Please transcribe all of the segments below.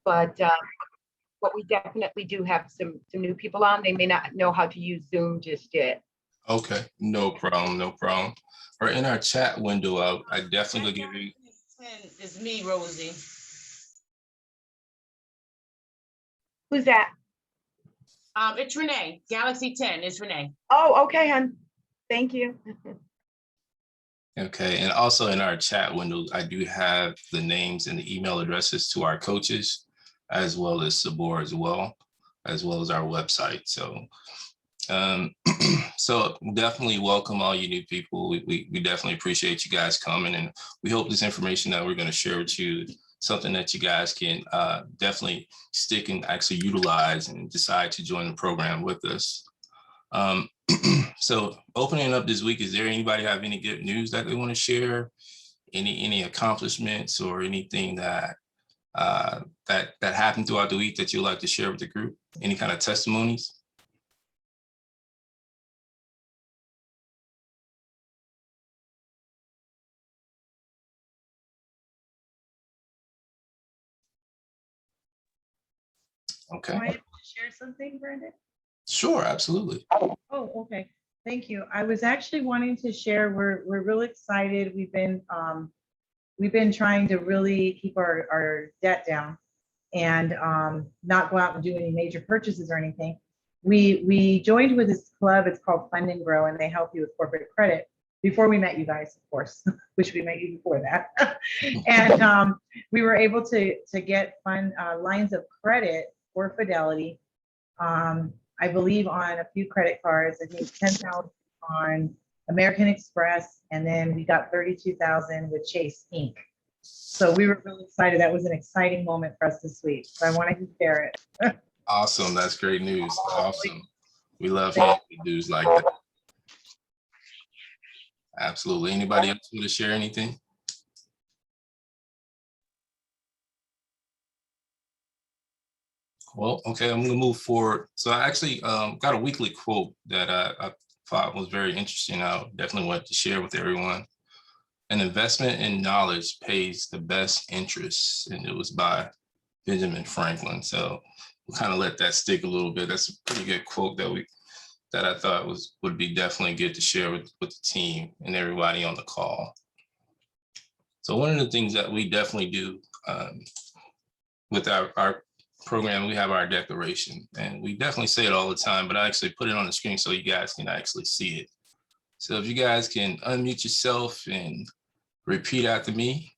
but we definitely do have some new people on. They may not know how to use Zoom just yet. Okay, no problem, no problem. Or in our chat window, I definitely give you. It's me, Rosie. Who's that? It's Renee. Galaxy 10. It's Renee. Oh, okay, hon. Thank you. Okay, and also in our chat window, I do have the names and the email addresses to our coaches, as well as Sabor as well as our website. So, so definitely welcome all you new people. We definitely appreciate you guys coming, and we hope this information that we're going to share with you is something that you guys can definitely stick and actually utilize and decide to join the program with us. So opening up this week, is there anybody have any good news that they want to share? Any accomplishments or anything that that happened throughout the week that you'd like to share with the group? Any kind of testimonies? Okay. Am I able to share something, Brandon? Sure, absolutely. Oh, okay. Thank you. I was actually wanting to share, we're really excited. We've been trying to really keep our debt down and not go out and do any major purchases or anything. We joined with this club. It's called Fund and Grow, and they help you with corporate credit. Before we met you guys, of course, which we met you before that. And we were able to get lines of credit for Fidelity. I believe on a few credit cards, I think 10,000 on American Express, and then we got 32,000 with Chase Inc. So we were really excited. That was an exciting moment for us this week. So I wanted to share it. Awesome, that's great news. Awesome. We love hearing news like that. Absolutely. Anybody else want to share anything? Well, okay, I'm going to move forward. So I actually got a weekly quote that I thought was very interesting. I definitely wanted to share with everyone. An investment in knowledge pays the best interest, and it was by Benjamin Franklin. So we'll kind of let that stick a little bit. That's a pretty good quote that I thought would be definitely good to share with the team and everybody on the call. So one of the things that we definitely do with our program, we have our declaration, and we definitely say it all the time, but I actually put it on the screen so you guys can actually see it. So if you guys can unmute yourself and repeat after me.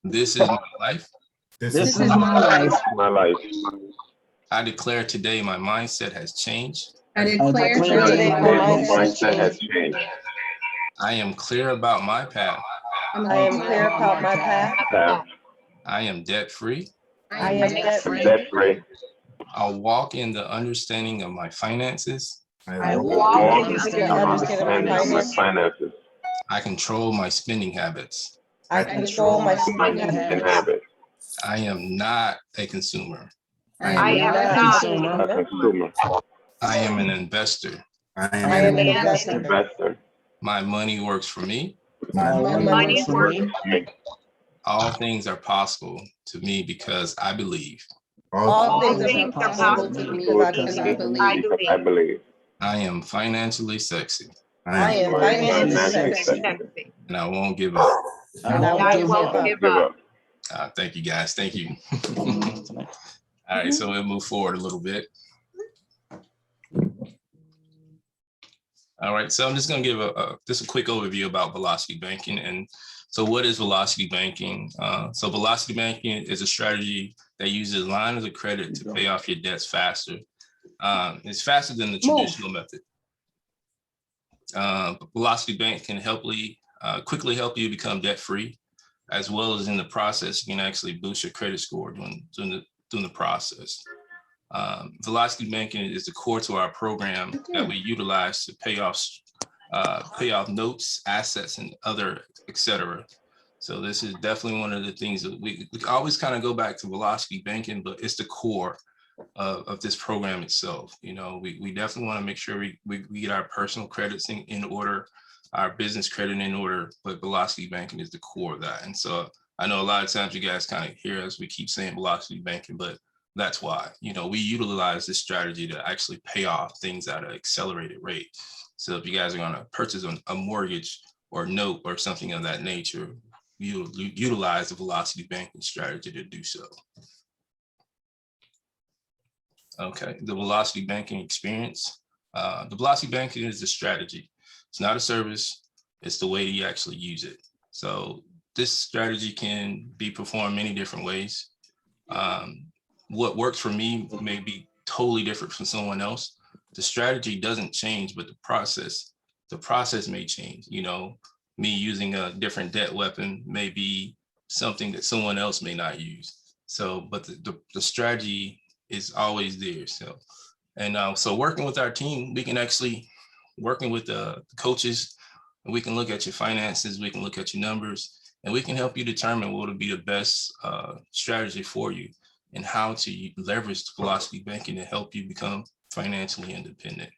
This is my life. This is my life. My life. I declare today my mindset has changed. I declare today my Mindset has changed. I am clear about my path. I am clear about my path. I am debt free. I am debt free. Debt free. I'll walk in the understanding of my finances. I Walk walk in into the the understanding of my understanding of my finances. finances. I control my spending habits. I control my spending And habits. habits. I am not a consumer. I am not not A consumer. I am an investor. I am an investor. Investor. My money works for me. My money is for me. All things are possible to me because I believe. All things things are are possible to me because I believe. I believe. I am financially sexy. I am financially sexy. sexy. And I won't give up. And I won't give up. Thank you, guys. Thank you. All right, so we'll move forward a little bit. All right, so I'm just going to give just a quick overview about velocity banking. And so what is velocity banking? So velocity banking is a strategy that uses lines of credit to pay off your debts faster. It's faster than the traditional method. Velocity Bank can quickly help you become debt free, as well as in the process, you can actually boost your credit score during the process. Velocity banking is the core to our program that we utilize to pay off notes, assets, and other, etc. So this is definitely one of the things that we always kind of go back to velocity banking, but it's the core of this program itself. You know, we definitely want to make sure we get our personal credits in order, our business credit in order, but velocity banking is the core of that. And so I know a lot of times you guys kind of hear us, we keep saying velocity banking, but that's why, we utilize this strategy to actually pay off things at an accelerated rate. So if you guys are going to purchase a mortgage or note or something of that nature, you utilize the velocity banking strategy to do so. Okay, the velocity banking experience. The velocity banking is a strategy. It's not a service. It's the way you actually use it. So this strategy can be performed many different ways. What works for me may be totally different from someone else. The strategy doesn't change, but the process may change. Me using a different debt weapon may be something that someone else may not use. So, but the strategy is always there. So, so working with our team, we can actually working with the coaches, and we can look at your finances, we can look at your numbers, and we can help you determine what would be the best strategy for you and how to leverage the velocity banking to help you become financially independent.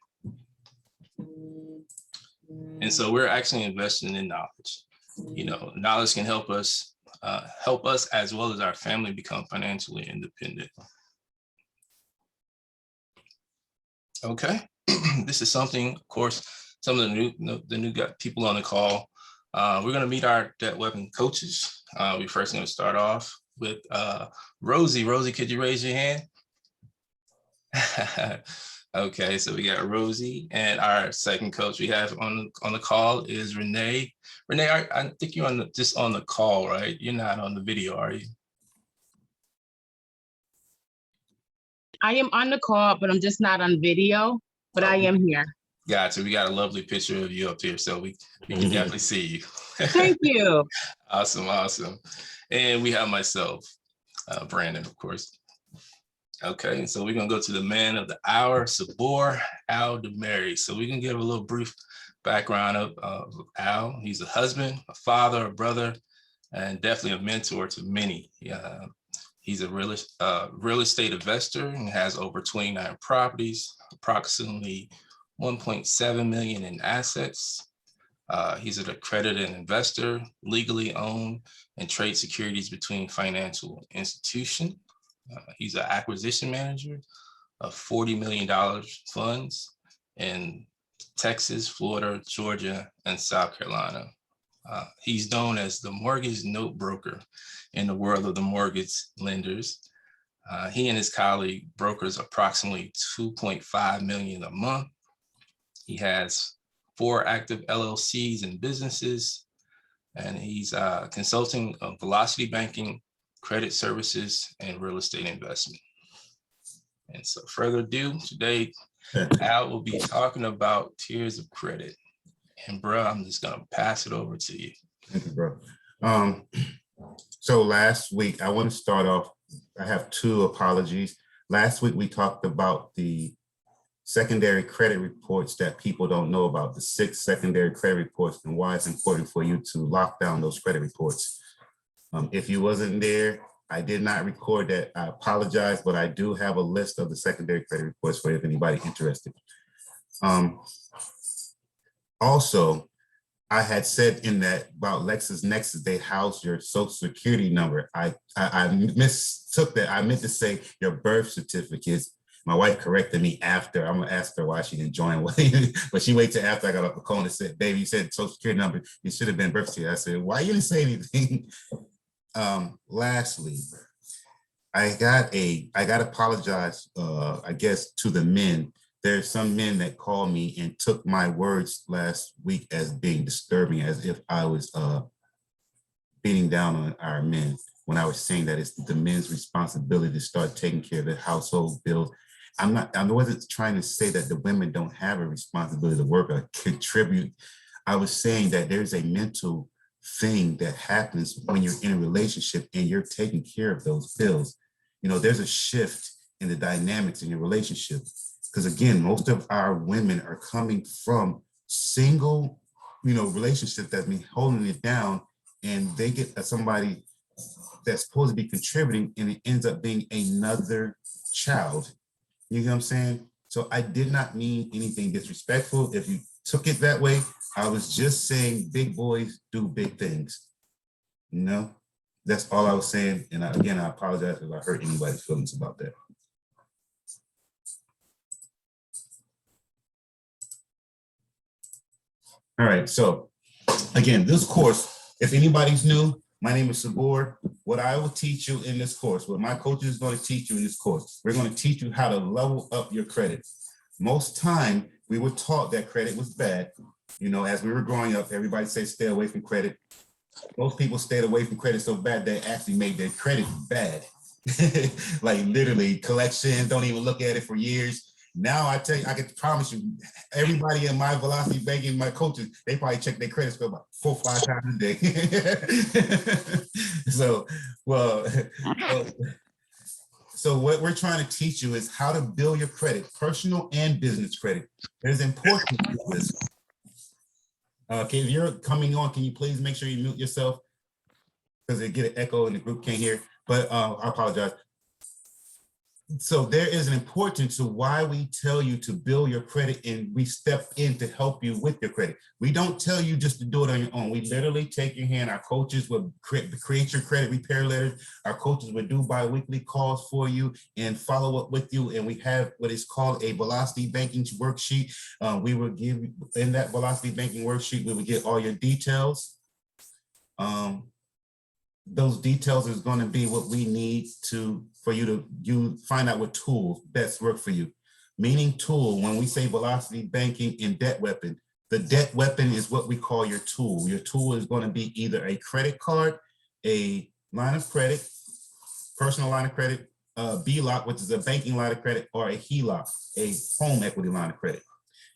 And so we're actually investing in knowledge. Knowledge can help us as well as our family become financially independent. Okay, this is something, of course, some of the new people on the call. We're going to meet our debt weapon coaches. We're first going to start off with Rosie. Rosie, could you raise your hand? Okay, so we got Rosie, and our second coach we have on the call is Renee. Renee, I think you're just on the call, right? You're not on the video, are you? I am on the call, but I'm just not on video, but I am here. Gotcha. We got a lovely picture of you up here, so we can definitely see you. Thank you. Awesome. And we have myself, Brandon, of course. Okay, so we're gonna go to the man of the hour, Sabor Al-Demary. So we're gonna give a little brief background of Al. He's a husband, a father, a brother, and definitely a mentor to many. He's a real estate investor and has over 29 properties, approximately 1.7 million in assets. He's an accredited investor, legally owned and trade securities between financial institutions. He's an acquisition manager of $40 million funds in Texas, Florida, Georgia, and South Carolina. He's known as the mortgage note broker in the world of the mortgage lenders. He and his colleague brokers approximately 2.5 million a month. He has 4 active LLCs and businesses, and he's consulting of velocity banking, credit services, and real estate investment. And so further ado, today, Al will be talking about tiers of credit. And bro, I'm just gonna pass it over to you. Thank you, bro. So last week, I want to start off, I have 2 apologies. Last week, we talked about the secondary credit reports that people don't know about, the 6 secondary credit reports, and why it's important for you to lock down those credit reports. If you wasn't there, I did not record that. I apologize, but I do have a list of the secondary credit reports for if anybody interested. Also, I had said in that about LexisNexis, they house your social security number. I mistook that. I meant to say your birth certificates. My wife corrected me after. I'm gonna ask her why she didn't join, but she waited till after I got off the call and said, "Baby, you said social security number. It should have been birth certificate." I said, "Why you didn't say anything?" Lastly, I got apologize, I guess, to the men. There's some men that called me and took my words last week as being disturbing, as if I was beating down on our men when I was saying that it's the men's responsibility to start taking care of the household bills. I wasn't trying to say that the women don't have a responsibility to work or contribute. I was saying that there's a mental thing that happens when you're in a relationship and you're taking care of those bills. There's a shift in the dynamics in your relationship. Because again, most of our women are coming from single, relationships that's been holding it down, and they get somebody that's supposed to be contributing, and it ends up being another child. You know what I'm saying? So I did not mean anything disrespectful. If you took it that way, I was just saying big boys do big things. That's all I was saying. And again, I apologize if I hurt anybody's feelings about that. All right, so again, this course, if anybody's new, my name is Sabor. What I will teach you in this course, what my coach is going to teach you in this course, we're going to teach you how to level up your credit. Most time, we were taught that credit was bad. You know, as we were growing up, everybody said stay away from credit. Most people stayed away from credit so bad they actually made their credit bad. Like literally, collection, don't even look at it for years. Now I tell you, I can promise you, everybody in my velocity banking, my coaches, they probably check their credit score about 4 or 5 times a day. So what we're trying to teach you is how to build your credit, personal and business credit. It is important to do this. Okay, if you're coming on, can you please make sure you mute yourself? Because they get an echo and the group can't hear, but I apologize. So there is an importance to why we tell you to build your credit, and we step in to help you with your credit. We don't tell you just to do it on your own. We literally take your hand. Our coaches will create your credit repair letters. Our coaches will do bi-weekly calls for you and follow up with you. And we have what is called a velocity banking worksheet. We will give you in that velocity banking worksheet, we will get all your details. Those details is going to be what we need for you to find out what tools best work for you. Meaning tool, when we say velocity banking and debt weapon, the debt weapon is what we call your tool. Your tool is going to be either a credit card, a line of credit, personal line of credit, BLOC, which is a banking line of credit, or a HELOC, a home equity line of credit.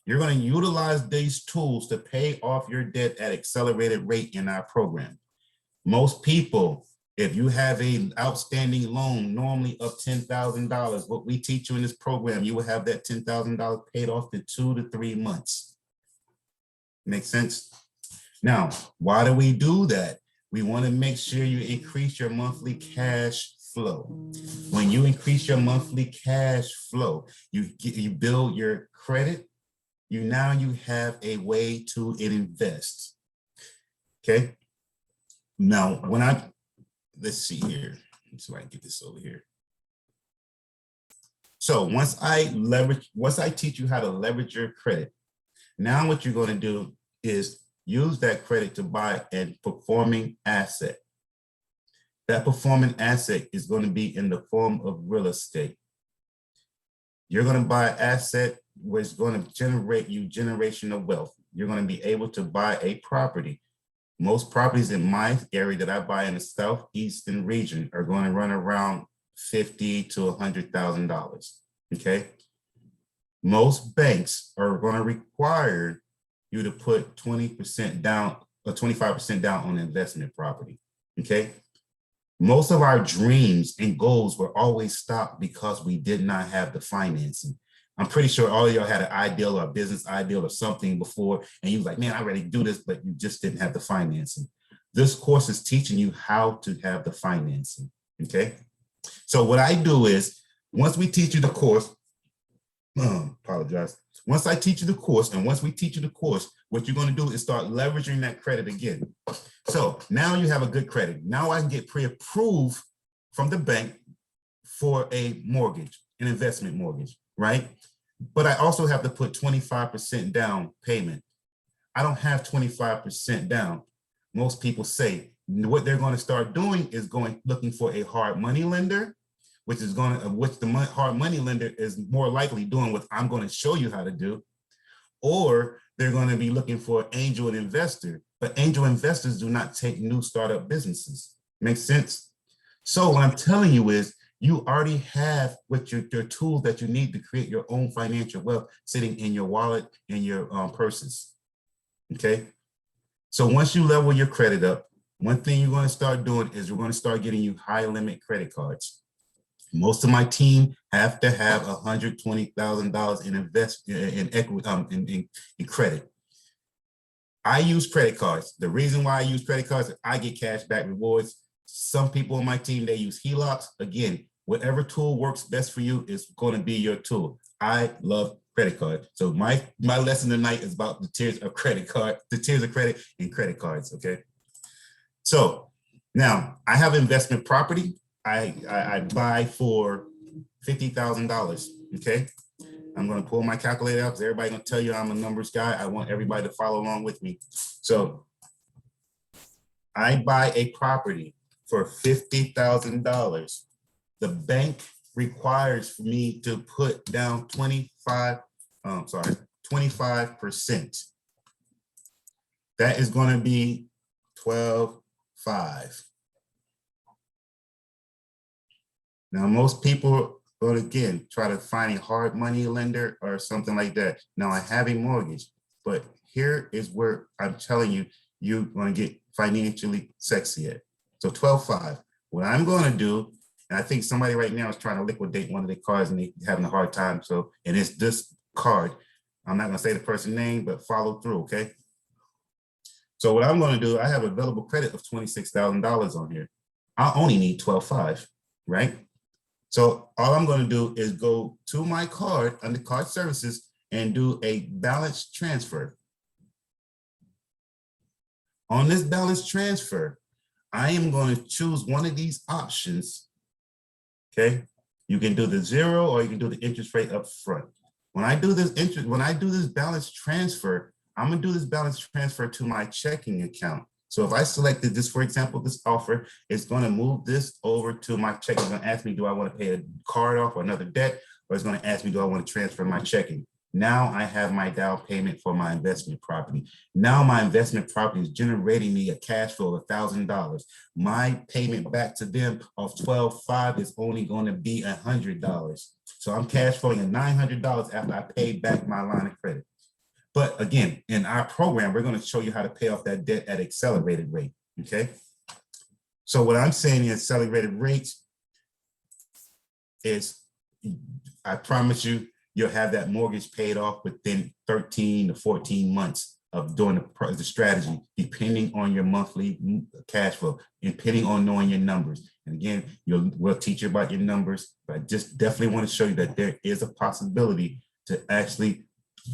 You're going to utilize these tools to pay off your debt at accelerated rate in our program. Most people, if you have an outstanding loan, normally of $10,000, what we teach you in this program, you will have that $10,000 paid off in 2 to 3 months. Make sense? Now, why do we do that? We want to make sure you increase your monthly cash flow. When you increase your monthly cash flow, you build your credit. Now you have a way to invest. Okay. Now, let's see here. Let's see if I can get this over here. So once I teach you how to leverage your credit, now what you're going to do is use that credit to buy a performing asset. That performing asset is going to be in the form of real estate. You're going to buy an asset where it's going to generate you generational wealth. You're going to be able to buy a property. Most properties in my area that I buy in the southeastern region are going to run around $50,000 to $100,000. Okay. Most banks are going to require you to put 20% down or 25% down on investment property. Okay. Most of our dreams and goals were always stopped because we did not have the financing. I'm pretty sure all of y'all had an ideal or a business ideal or something before, and you was like, man, I already do this, but you just didn't have the financing. This course is teaching you how to have the financing, okay? So what I do is, once we teach you the course, once I teach you the course, and once we teach you the course, what you're gonna do is start leveraging that credit again. So now you have a good credit. Now I can get pre-approved from the bank for a mortgage, an investment mortgage, right? But I also have to put 25% down payment. I don't have 25% down. Most people say what they're going to start doing is looking for a hard money lender, which the hard money lender is more likely doing what I'm going to show you how to do, or they're going to be looking for an angel investor. But angel investors do not take new startup businesses. Makes sense? So what I'm telling you is, you already have what your tools that you need to create your own financial wealth sitting in your wallet and your purses, okay? So once you level your credit up, one thing you're going to start doing is we're going to start getting you high limit credit cards. Most of my team have to have $120,000 in equity in credit. I use credit cards. The reason why I use credit cards is I get cash back rewards. Some people on my team, they use HELOCs. Again, whatever tool works best for you is going to be your tool. I love credit card. So my lesson tonight is about the tiers of credit and credit cards, okay? So Now, I have investment property. I buy for $50,000. Okay. I'm going to pull my calculator out because everybody's going to tell you I'm a numbers guy. I want everybody to follow along with me. So I buy a property for $50,000. The bank requires me to put down 25%. That is going to be 12.5. Now, most people will again try to find a hard money lender or something like that. Now, I have a mortgage, but here is where I'm telling you, you're going to get financially sexy at. So 12.5. What I'm going to do, and I think somebody right now is trying to liquidate one of their cards and they're having a hard time. So, and it's this card. I'm not going to say the person's name, but follow through, okay? So what I'm going to do, I have available credit of $26,000 on here. I only need 12.5, right? So all I'm going to do is go to my card under card services and do a balance transfer. On this balance transfer, I am going to choose one of these options. Okay, you can do the 0 or you can do the interest rate up front. When I do this balance transfer, I'm going to do this balance transfer to my checking account. So if I selected this, for example, this offer, it's going to move this over to my checking. It's going to ask me, do I want to pay a card off or another debt? Or it's going to ask me, do I want to transfer my checking? Now I have my down payment for my investment property. Now my investment property is generating me a cash flow of $1,000. My payment back to them of 12.5 is only going to be $100. So I'm cash flowing at $900 after I pay back my line of credit. But again, in our program, we're going to show you how to pay off that debt at accelerated rate, okay? So what I'm saying is accelerated rates is, I promise you, you'll have that mortgage paid off within 13 to 14 months of doing the strategy, depending on your monthly cash flow, depending on knowing your numbers. And again, we'll teach you about your numbers, but I just definitely want to show you that there is a possibility to actually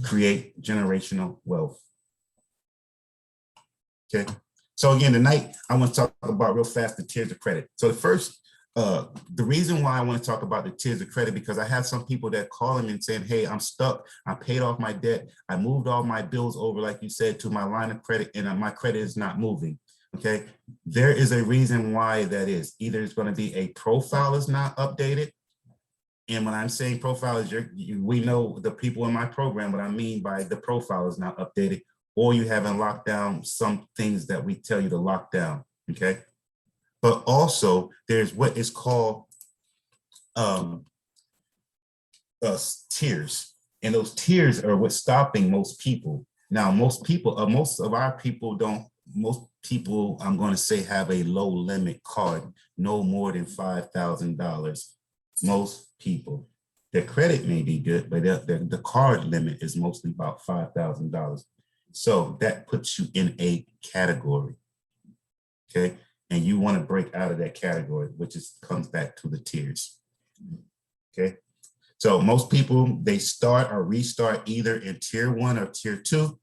create generational wealth. Okay. So again, tonight I want to talk about real fast the tiers of credit. So the reason why I want to talk about the tiers of credit, because I have some people that call me and saying, hey, I'm stuck. I paid off my debt. I moved all my bills over, like you said, to my line of credit, and my credit is not moving. Okay. There is a reason why that is. Either it's going to be a profile is not updated. And when I'm saying profile is we know the people in my program, what I mean by the profile is not updated, or you haven't locked down some things that we tell you to lock down, okay? But also there's what is called tiers. And those tiers are what's stopping most people. Now, most of our people I'm going to say have a low limit card, no more than $5,000. Most people, their credit may be good, but the card limit is mostly about $5,000. So that puts you in a category, okay? And you want to break out of that category, which comes back to the tiers, okay? So most people, they start or restart either in tier 1 or tier 2.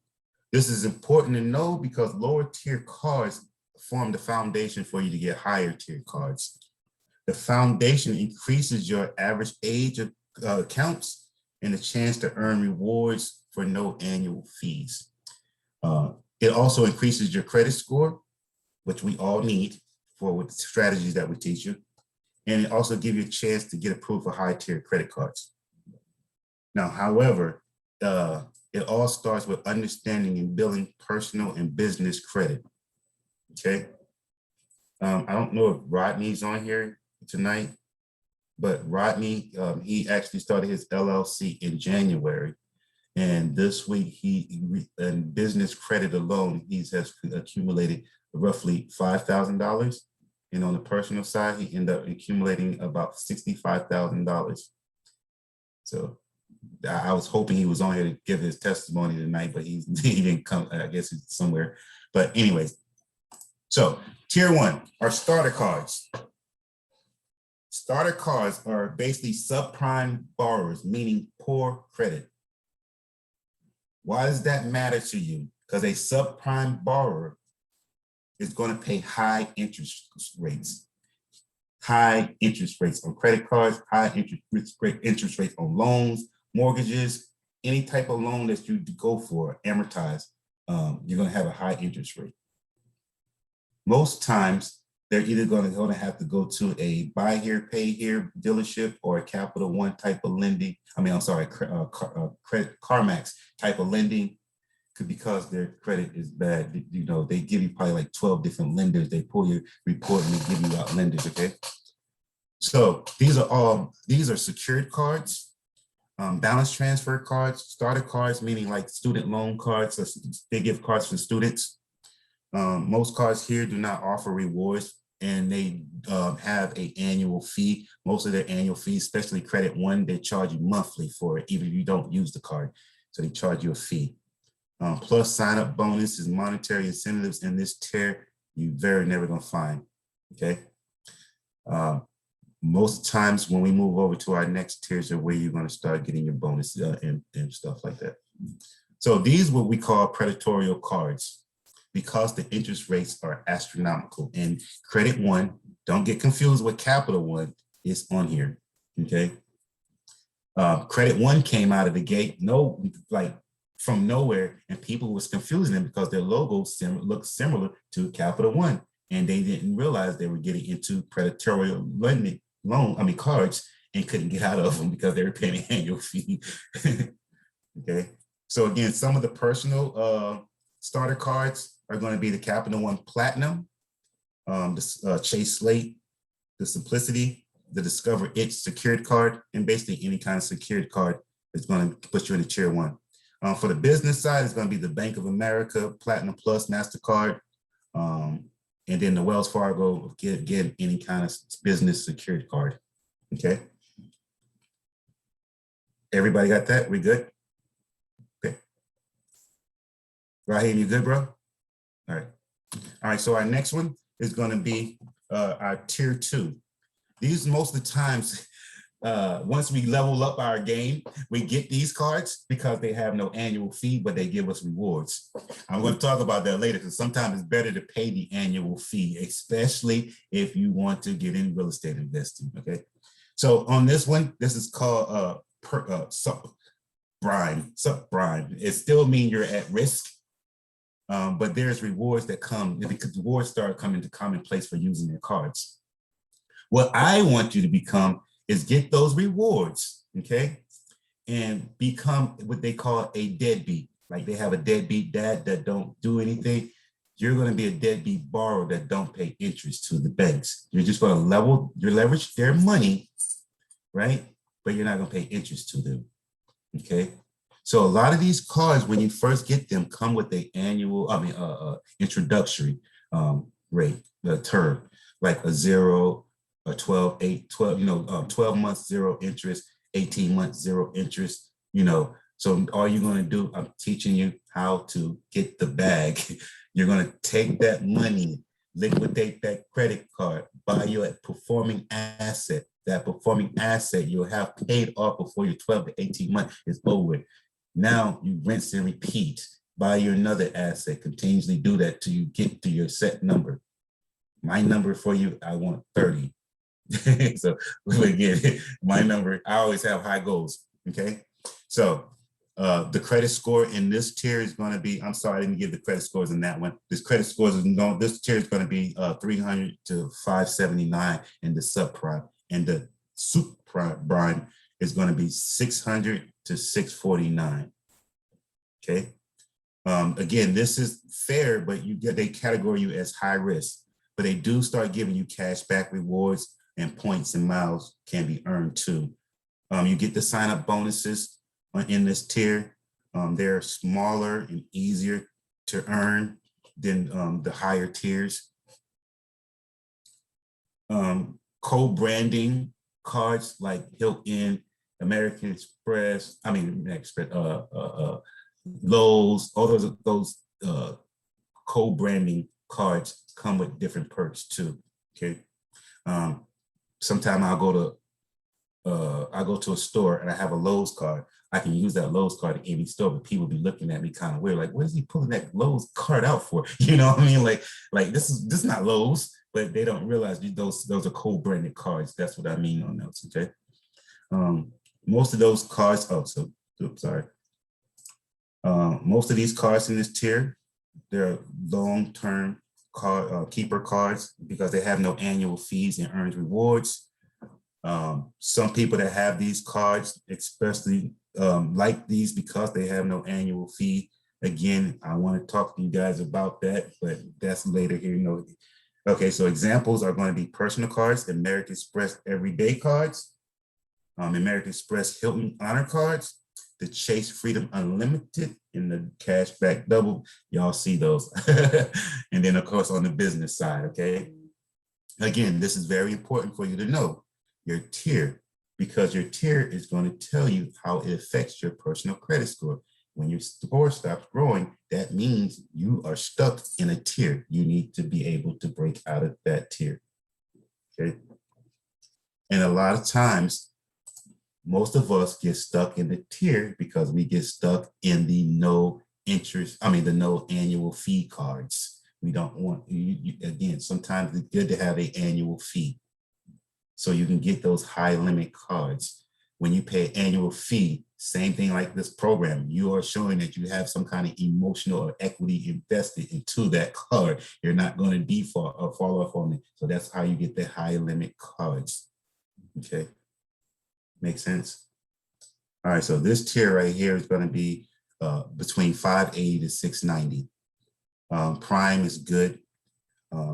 This is important to know because lower tier cards form the foundation for you to get higher tier cards. The foundation increases your average age of accounts and the chance to earn rewards for no annual fees. It also increases your credit score, which we all need with the strategies that we teach you. And it also gives you a chance to get approved for high tier credit cards. Now, however, it all starts with understanding and building personal and business credit, okay? I don't know if Rodney's on here tonight, but Rodney, he actually started his LLC in January. And this week, in business credit alone, he has accumulated roughly $5,000. And on the personal side, he ended up accumulating about $65,000. So I was hoping he was on here to give his testimony tonight, but he didn't come. I guess he's somewhere. But anyways, so tier 1 are starter cards. Starter cards are basically subprime borrowers, meaning poor credit. Why does that matter to you? Because a subprime borrower is going to pay high interest rates. High interest rates on credit cards, high interest rates on loans, mortgages, any type of loan that you go for, amortize, you're going to have a high interest rate. Most times, they're either going to have to go to a buy here, pay here dealership or a Capital One type of lending. I mean, I'm sorry, credit CarMax type of lending, because their credit is bad. You know, they give you probably like 12 different lenders. They pull your report and they give you out lenders, okay? So these are secured cards, balance transfer cards, starter cards, meaning like student loan cards. So they give cards for students. Most cards here do not offer rewards, and they have an annual fee. Most of their annual fees, especially Credit One, they charge you monthly for it, even if you don't use the card. So they charge you a fee. Plus sign-up bonuses, monetary incentives in this tier, you very never gonna find, okay? Most times when we move over to our next tiers are where you're gonna start getting your bonus and stuff like that. So these what we call predatory cards, because the interest rates are astronomical. And Credit One, don't get confused with Capital One, is on here, okay? Credit One came out of the gate, from nowhere, and people was confusing them because their logo looked similar to Capital One, and they didn't realize they were getting into predatory cards, and couldn't get out of them because they were paying an annual fee. Okay, so again, some of the personal starter cards are going to be the Capital One Platinum, the Chase Slate, the Simplicity, the Discover It secured card, and basically any kind of secured card is going to put you in the tier one. For the business side, it's going to be the Bank of America, Platinum Plus, MasterCard, and then the Wells Fargo, get any kind of business secured card. Okay. Everybody got that? We good? Okay. Raheem, you good, bro? All right. All right, so our next one is going to be our tier two. These most of the times, once we level up our game, we get these cards because they have no annual fee, but they give us rewards. I'm going to talk about that later because sometimes it's better to pay the annual fee, especially if you want to get in real estate investing, okay? So on this one, this is called subprime. It still means you're at risk, but there's rewards that come because rewards start coming to commonplace for using your cards. What I want you to become is get those rewards, okay? And become what they call a deadbeat. Like they have a deadbeat dad that don't do anything. You're going to be a deadbeat borrower that don't pay interest to the banks. You're just going to leverage their money, right? But you're not going to pay interest to them, okay? So a lot of these cards, when you first get them, come with the introductory rate, the term, like a 0, a 12, 8, 12, 12 months, 0 interest, 18 months, 0 interest, So all you're going to do, I'm teaching you how to get the bag. You're going to take that money, liquidate that credit card, buy your performing asset. That performing asset you'll have paid off before your 12 to 18 months is over. Now you rinse and repeat, buy your another asset, continuously do that till you get to your set number. My number for you, I want 30. So again, my number, I always have high goals, okay? So the credit score in this tier is going to be, I'm sorry, I didn't give the credit scores in that one. This tier is going to be 300 to 579 in the subprime, and the subprime is going to be 600 to 649, okay? Again, this is fair, but they categorize you as high risk, but they do start giving you cash back rewards, and points and miles can be earned too. You get the sign up bonuses in this tier. They're smaller and easier to earn than the higher tiers. Co-branding cards like Hilton, American Express, Lowe's, all those co-branding cards come with different perks too, okay? Sometime I'll go to I go to a store and I have a Lowe's card, I can use that Lowe's card at any store, but people be looking at me kind of weird, like, what is he pulling that Lowe's card out for? You know what I mean? Like this is not Lowe's, but they don't realize those are co-branded cards. That's what I mean on those. Okay. Most of those cards, most of these cards in this tier, they're long-term card keeper cards because they have no annual fees and earned rewards. Some people that have these cards, especially like these because they have no annual fee. Again, I want to talk to you guys about that, but that's later here. Okay, so examples are going to be personal cards, American Express Everyday cards, American Express Hilton Honor cards, the Chase Freedom Unlimited, and the Cashback Double. Y'all see those. And then, of course, on the business side, okay? Again, this is very important for you to know your tier, because your tier is going to tell you how it affects your personal credit score. When your score stops growing, that means you are stuck in a tier. You need to be able to break out of that tier, okay? And a lot of times, most of us get stuck in the tier because we get stuck in the no annual fee cards. We don't want, again, sometimes it's good to have an annual fee so you can get those high limit cards. When you pay annual fee, same thing like this program, you are showing that you have some kind of emotional or equity invested into that card. You're not going to default or fall off on it. So that's how you get the high limit cards, okay? Make sense? All right, so this tier right here is going to be between 580 to 690. Prime is good.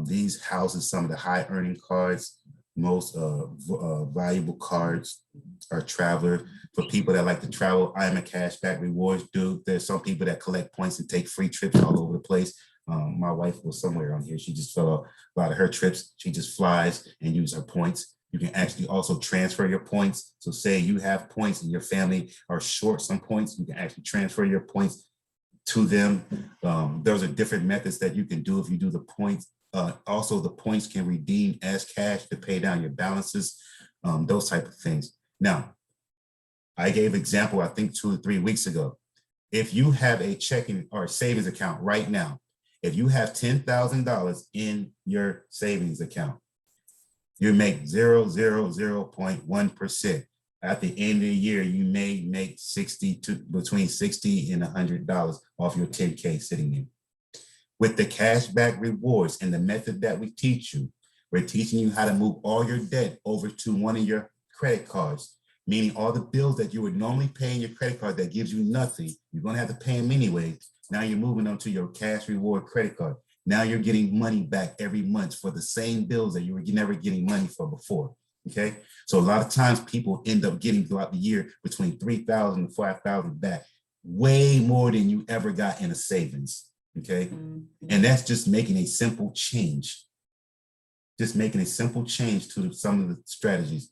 These houses some of the high earning cards. Most valuable cards are Traveler. For people that like to travel, I am a cashback rewards dude. There's some people that collect points and take free trips all over the place. My wife was somewhere on here. She just fell off a lot of her trips. She just flies and uses her points. You can actually also transfer your points. So say you have points and your family are short some points, you can actually transfer your points to them. Those are different methods that you can do if you do the points. Also, the points can redeem as cash to pay down your balances, those type of things. Now, I gave example, I think 2 or 3 weeks ago. If you have a checking or savings account right now, if you have $10,000 in your savings account, you make 0.1%. At the end of the year, you may make between $60 and $100 off your 10K sitting in. With the cashback rewards and the method that we teach you, we're teaching you how to move all your debt over to one of your credit cards, meaning all the bills that you would normally pay in your credit card that gives you nothing, you're going to have to pay them anyway. Now you're moving them to your cash reward credit card. Now you're getting money back every month for the same bills that you were never getting money for before, okay? So a lot of times people end up getting throughout the year between $3,000 and $5,000 back, way more than you ever got in a savings, okay? And that's just making a simple change. Just making a simple change to some of the strategies.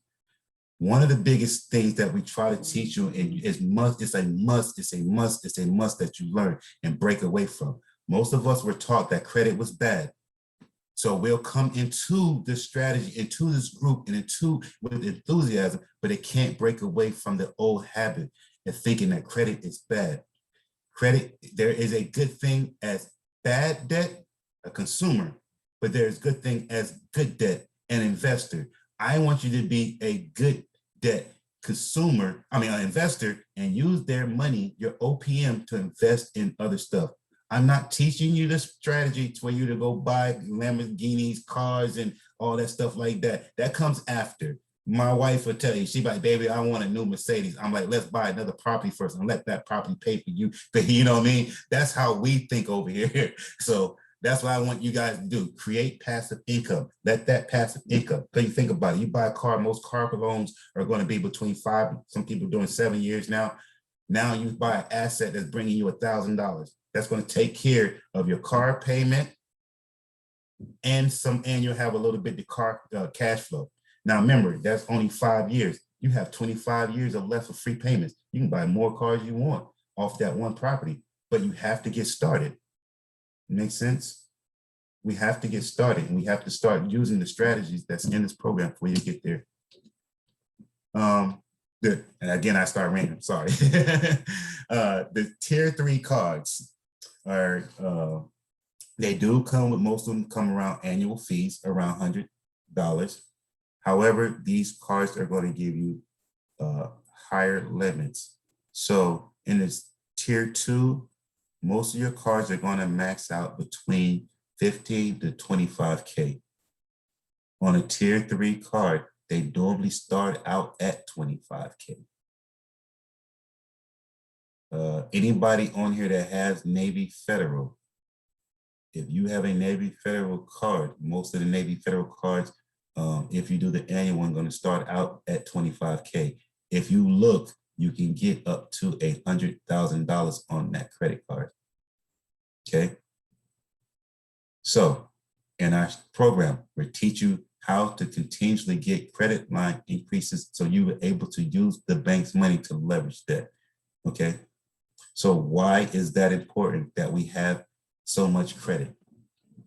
One of the biggest things that we try to teach you, and it's a must that you learn and break away from. Most of us were taught that credit was bad. So we'll come into this strategy, into this group, and with enthusiasm, but it can't break away from the old habit of thinking that credit is bad. Credit, there is a good thing as bad debt, a consumer, but there's good thing as good debt, an investor. I want you to be a good debt an investor, and use their money, your OPM, to invest in other stuff. I'm not teaching you this strategy for you to go buy Lamborghinis, cars, and all that stuff like that. That comes after. My wife will tell you, she's like, baby, I want a new Mercedes. I'm like, let's buy another property first and let that property pay for you. But you know what I mean? That's how we think over here. So that's what I want you guys to do. Create passive income. Let that passive income, because you think about it, you buy a car, most car loans are going to be between 5, some people doing 7 years now. Now you buy an asset that's bringing you $1,000. That's going to take care of your car payment and you'll have a little bit of car cash flow. Now remember, that's only 5 years. You have 25 years of left of free payments. You can buy more cars you want off that one property, but you have to get started. Make sense? We have to get started, and we have to start using the strategies that's in this program for you to get there. Good. And again, I start random, sorry. The tier 3 cards are, they do come with, most of them come around annual fees, around $100. However, these cards are going to give you higher limits. So in this tier 2, most of your cards are going to max out between 15 to 25K. On a tier 3 card, they normally start out at 25K. Anybody on here that has Navy Federal, if you have a Navy Federal card, most of the Navy Federal cards, if you do the annual one, going to start out at 25K. If you look, you can get up to $100,000 on that credit card. Okay. So in our program, we teach you how to continuously get credit line increases so you were able to use the bank's money to leverage that. Okay. So why is that important that we have so much credit?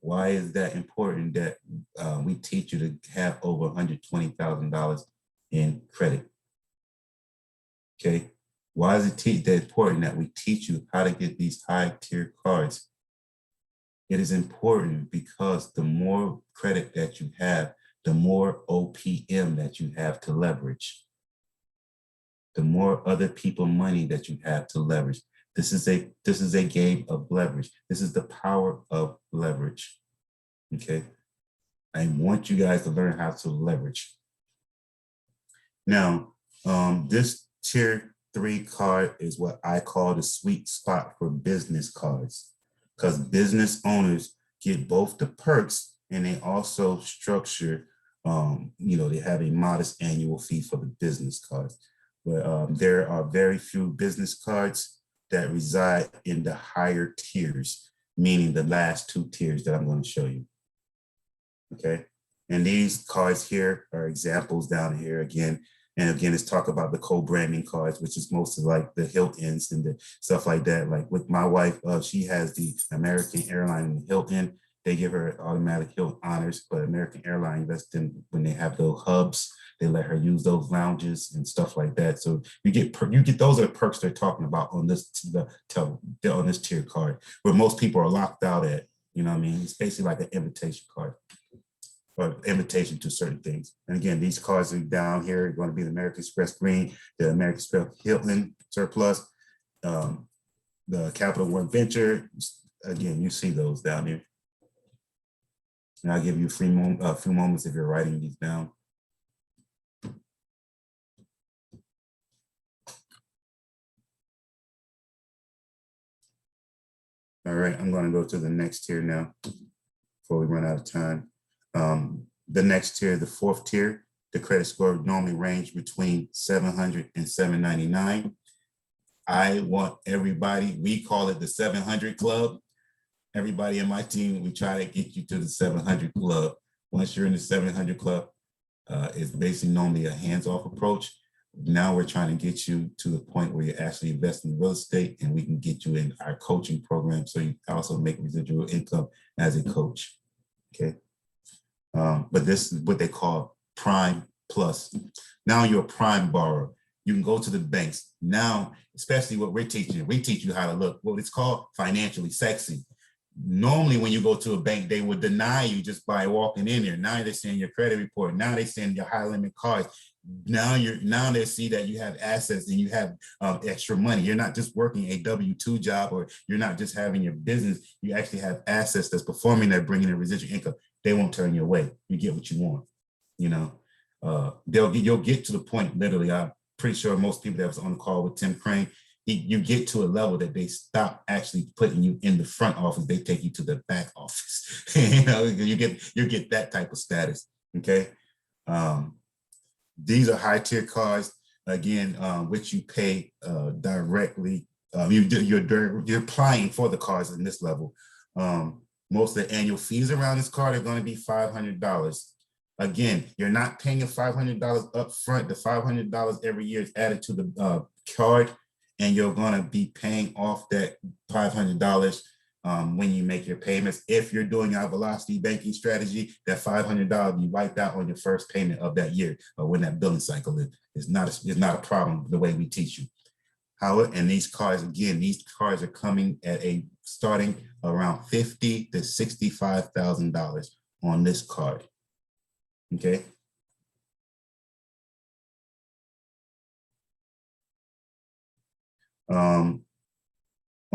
Why is that important that we teach you to have over $120,000 in credit? Okay. Why is it that important that we teach you how to get these high tier cards? It is important because the more credit that you have, the more OPM that you have to leverage, the more other people money that you have to leverage. This is a game of leverage. This is the power of leverage. Okay. I want you guys to learn how to leverage. Now, this tier 3 card is what I call the sweet spot for business cards, because business owners get both the perks and they also structure, they have a modest annual fee for the business cards. But there are very few business cards that reside in the higher tiers, meaning the last 2 tiers that I'm going to show you. Okay. And these cards here are examples down here again. And again, let's talk about the co-branding cards, which is mostly like the Hiltons and the stuff like that. Like with my wife, she has the American Airline and the Hilton. They give her automatic Hilton honors, but American Airlines, that's them when they have those hubs, they let her use those lounges and stuff like that. So you get those are the perks they're talking about on this on this tier card, where most people are locked out at. You know what I mean? It's basically like an invitation card, or invitation to certain things. And again, these cards are down here are going to be the American Express Green, the American Express Hilton Surplus, the Capital One Venture. Again, you see those down here. And I'll give you a few moments if you're writing these down. All right, I'm going to go to the next tier now before we run out of time. The next tier, the 4th tier, the credit score normally range between 700 and 799. I want everybody, we call it the 700 club. Everybody in my team, we try to get you to the 700 club. Once you're in the 700 club, it's basically normally a hands-off approach. Now we're trying to get you to the point where you're actually investing in real estate, and we can get you in our coaching program so you also make residual income as a coach. Okay. But this is what they call Prime Plus. Now you're a prime borrower. You can go to the banks. Now, especially what we're teaching, we teach you how to look, what it's called financially sexy. Normally, when you go to a bank, they would deny you just by walking in there. Now they're saying your credit report. Now they're saying your high limit cards. Now they see that you have assets and you have extra money. You're not just working a W-2 job, or you're not just having your business. You actually have assets that's performing, that bringing in residual income. They won't turn you away. You get what you want. You know, you'll get to the point. Literally, I'm pretty sure most people that was on the call with Tim Crane, you get to a level that they stop actually putting you in the front office. They take you to the back office. You get that type of status. Okay. These are high tier cards, again, which you pay directly. You're applying for the cards in this level. Most of the annual fees around this card are going to be $500. Again, you're not paying a $500 up front. The $500 every year is added to the card, and you're going to be paying off that $500 when you make your payments. If you're doing our velocity banking strategy, that $500 you wiped out on your first payment of that year or when that billing cycle is not a problem the way we teach you. And these cards, again, these cards are coming at a starting around $50,000 to $65,000 on this card. Okay.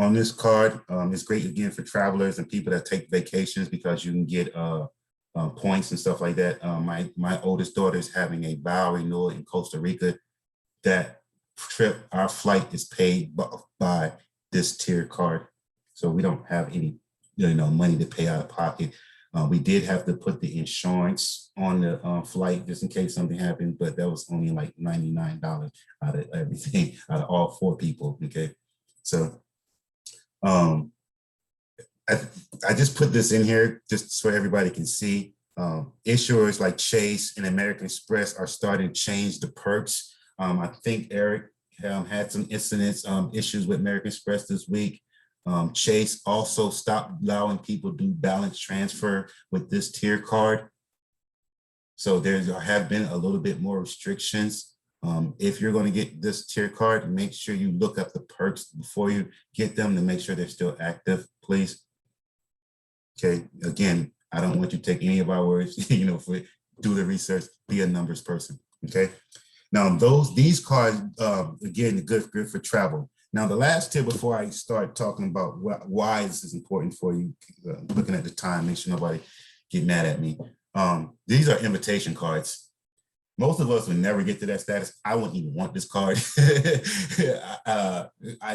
On this card, it's great again for travelers and people that take vacations because you can get points and stuff like that. My oldest daughter is having a vow renewal in Costa Rica. That trip, our flight is paid by this tier card, so we don't have any money to pay out of pocket. We did have to put the insurance on the flight just in case something happened, but that was only like $99 out of everything, out of all 4 people. Okay, so I just put this in here just so everybody can see. Issuers like Chase and American Express are starting to change the perks. I think Eric had some issues with American Express this week. Chase also stopped allowing people to do balance transfer with this tier card. So there have been a little bit more restrictions. If you're going to get this tier card, make sure you look up the perks before you get them to make sure they're still active, please. Okay, again, I don't want you to take any of our words, do the research, be a numbers person, okay? Now, these cards, again, good for travel. Now, the last tip before I start talking about why this is important for you, looking at the time, make sure nobody get mad at me. These are invitation cards. Most of us would never get to that status. I wouldn't even want this card.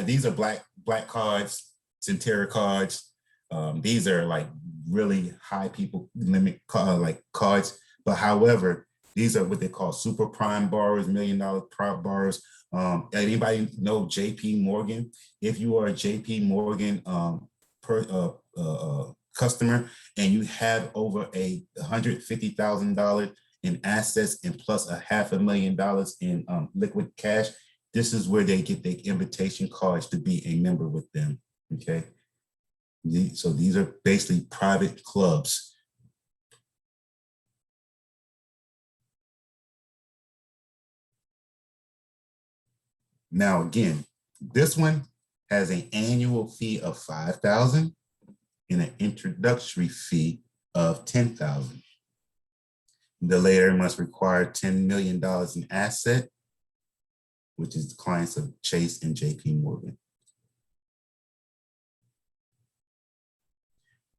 These are black cards, Centera cards. These are like really high people limit like cards. But however, these are what they call super prime borrowers, $1 million borrowers. Anybody know JP Morgan? If you are a JP Morgan customer and you have over $150,000 in assets and plus $500,000 in liquid cash, this is where they get their invitation cards to be a member with them. Okay, so these are basically private clubs. Now, again, this one has an annual fee of $5,000 and an introductory fee of $10,000. The latter must require $10 million in asset, which is the clients of Chase and JP Morgan.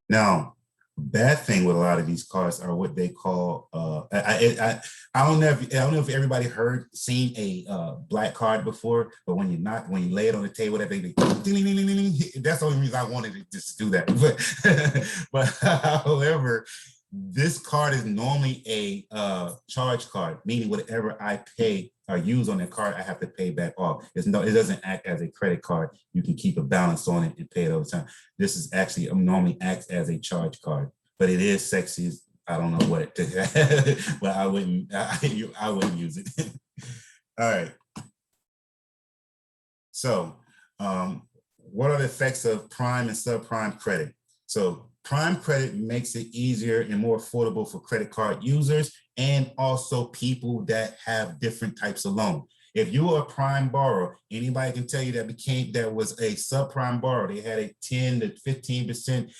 Now, bad thing with a lot of these cards are what they call I don't know if everybody seen a black card before, but when you lay it on the table, that thing, that's the only reason I wanted to just do that. But however, this card is normally a charge card, meaning whatever I pay or use on that card, I have to pay back off. It doesn't act as a credit card. You can keep a balance on it and pay it over time. This is actually normally acts as a charge card, but it is sexy. I don't know what it, but I wouldn't use it. All right. So what are the effects of prime and subprime credit? So prime credit makes it easier and more affordable for credit card users and also people that have different types of loan. If you are a prime borrower, anybody can tell you that was a subprime borrower. They had a 10 to 15%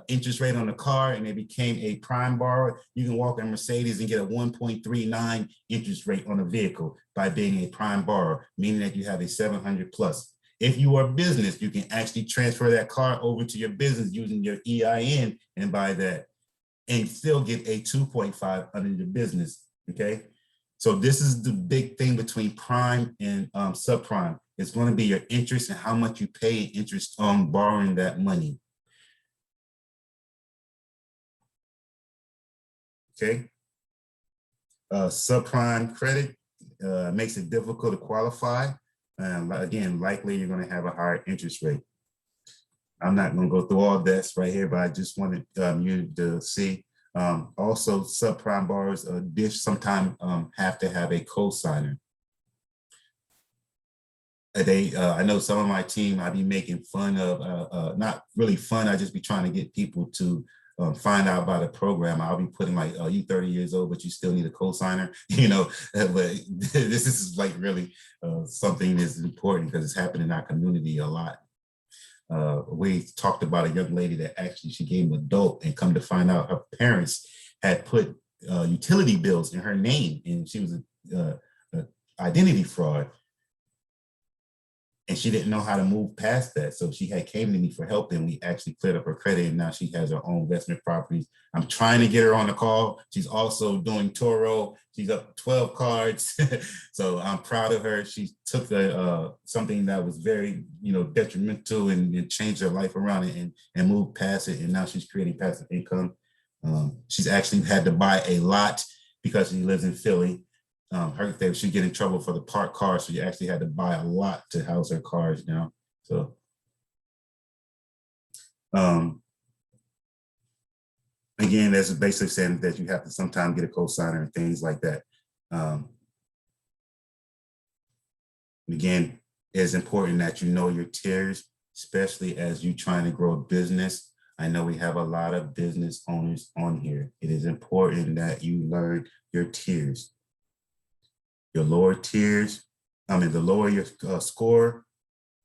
interest rate on the car and they became a prime borrower. You can walk in Mercedes and get a 1.39 interest rate on a vehicle by being a prime borrower, meaning that you have a 700 plus. If you are a business, you can actually transfer that car over to your business using your EIN and buy that and still get a 2.5 under your business, okay? So this is the big thing between prime and subprime. It's going to be your interest and how much you pay in interest on borrowing that money. Okay. Subprime credit makes it difficult to qualify. Again, likely you're going to have a higher interest rate. I'm not going to go through all this right here, but I just wanted you to see. Also, subprime borrowers sometimes have to have a co-signer. I know some of my team, I be making fun of, not really fun. I just be trying to get people to find out about a program. I'll be putting like, oh, you 30 years old, but you still need a cosigner, but this is like really something that's important because it's happening in our community a lot. We talked about a young lady that actually she became adult and come to find out her parents had put utility bills in her name and she was a identity fraud. And she didn't know how to move past that. So she had came to me for help and we actually cleared up her credit and now she has her own investment properties. I'm trying to get her on the call. She's also doing Toro. She's up 12 cards. So I'm proud of her. She took something that was very, detrimental and changed her life around it and moved past it. And now she's creating passive income. She's actually had to buy a lot because she lives in Philly. She'd get in trouble for the parked car, so you actually had to buy a lot to house her cars now. So, again, that's basically saying that you have to sometimes get a cosigner and things like that. Again, it's important that you know your tiers, especially as you're trying to grow a business. I know we have a lot of business owners on here. It is important that you learn your tiers. Your lower tiers, the lower your score,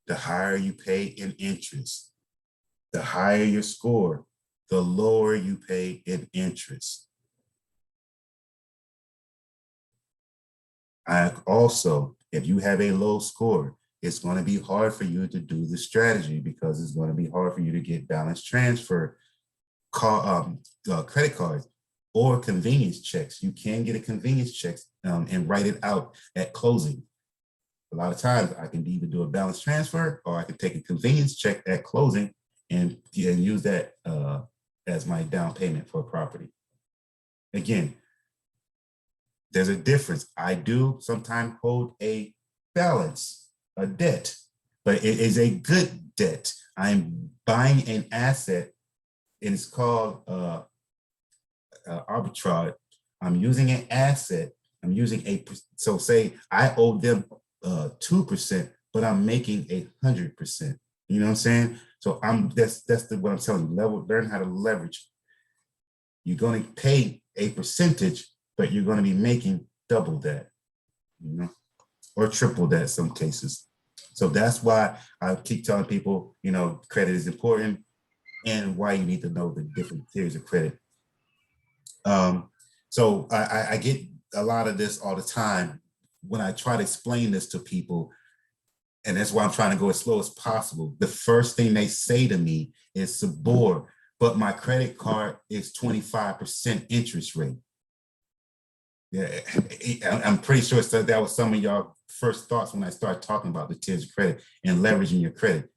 the higher you pay in interest. The higher your score, the lower you pay in interest. Also, if you have a low score, it's going to be hard for you to do the strategy because it's going to be hard for you to get balance transfer, credit cards, or convenience checks. You can get a convenience check and write it out at closing. A lot of times I can either do a balance transfer or I can take a convenience check at closing and use that as my down payment for a property. Again, there's a difference. I do sometimes hold a balance, a debt, but it is a good debt. I'm buying an asset and it's called arbitrage. I'm using an asset. I'm using so say I owe them 2%, but I'm making 100%. You know what I'm saying? So that's what I'm telling you. Learn how to leverage. You're going to pay a percentage, but you're going to be making double that, or triple that in some cases. So that's why I keep telling people, credit is important and why you need to know the different tiers of credit. So I get a lot of this all the time when I try to explain this to people, and that's why I'm trying to go as slow as possible. The first thing they say to me is, Sabor, but my credit card is 25% interest rate. Yeah, I'm pretty sure that was some of y'all first thoughts when I started talking about the tiers of credit and leveraging your credit.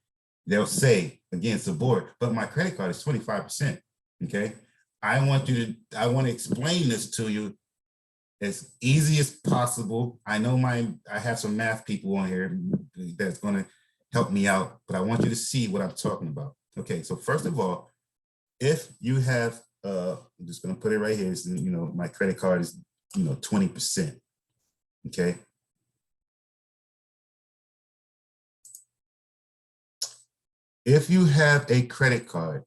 They'll say, again, Sabor, but my credit card is 25%, okay? I want to explain this to you as easy as possible. I know I have some math people on here that's going to help me out, but I want you to see what I'm talking about. Okay, so first of all, if you have, I'm just going to put it right here. So, my credit card is, 20%. Okay. If you have a credit card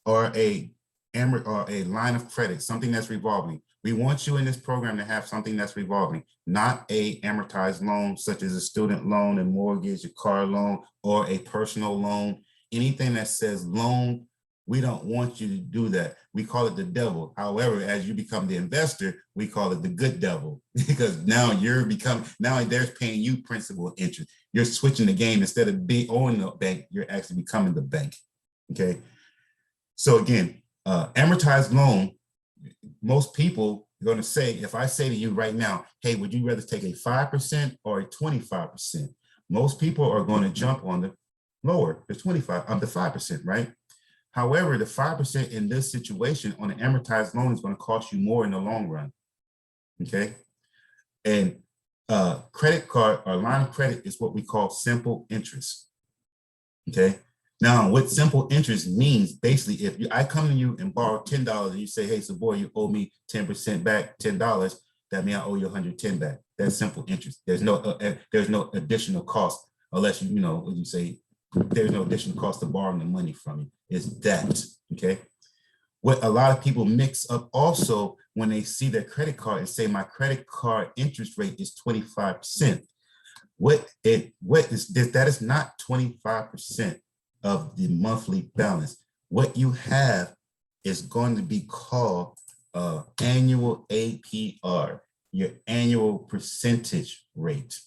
or a line of credit, something that's revolving, we want you in this program to have something that's revolving, not a amortized loan, such as a student loan, a mortgage, a car loan, or a personal loan. Anything that says loan, we don't want you to do that. We call it the devil. However, as you become the investor, we call it the good devil because now they're paying you principal and interest. You're switching the game. Instead of owning the bank, you're actually becoming the bank. Okay. So again, amortized loan, most people are going to say, if I say to you right now, hey, would you rather take a 5% or a 25%? Most people are going to jump on the lower, the 5%, right? However, the 5% in this situation on an amortized loan is going to cost you more in the long run, okay? And credit card or line of credit is what we call simple interest, okay? Now, what simple interest means, basically, if I come to you and borrow $10 and you say, hey, Sabor, you owe me 10% back, $10, that means I owe you 110 back. That's simple interest. There's no additional cost unless you know, you say there's no additional cost to borrowing the money from you. It's that, okay? What a lot of people mix up also when they see their credit card and say my credit card interest rate is 25%. What is this? That is not 25% of the monthly balance. What you have is going to be called annual APR, your annual percentage rate.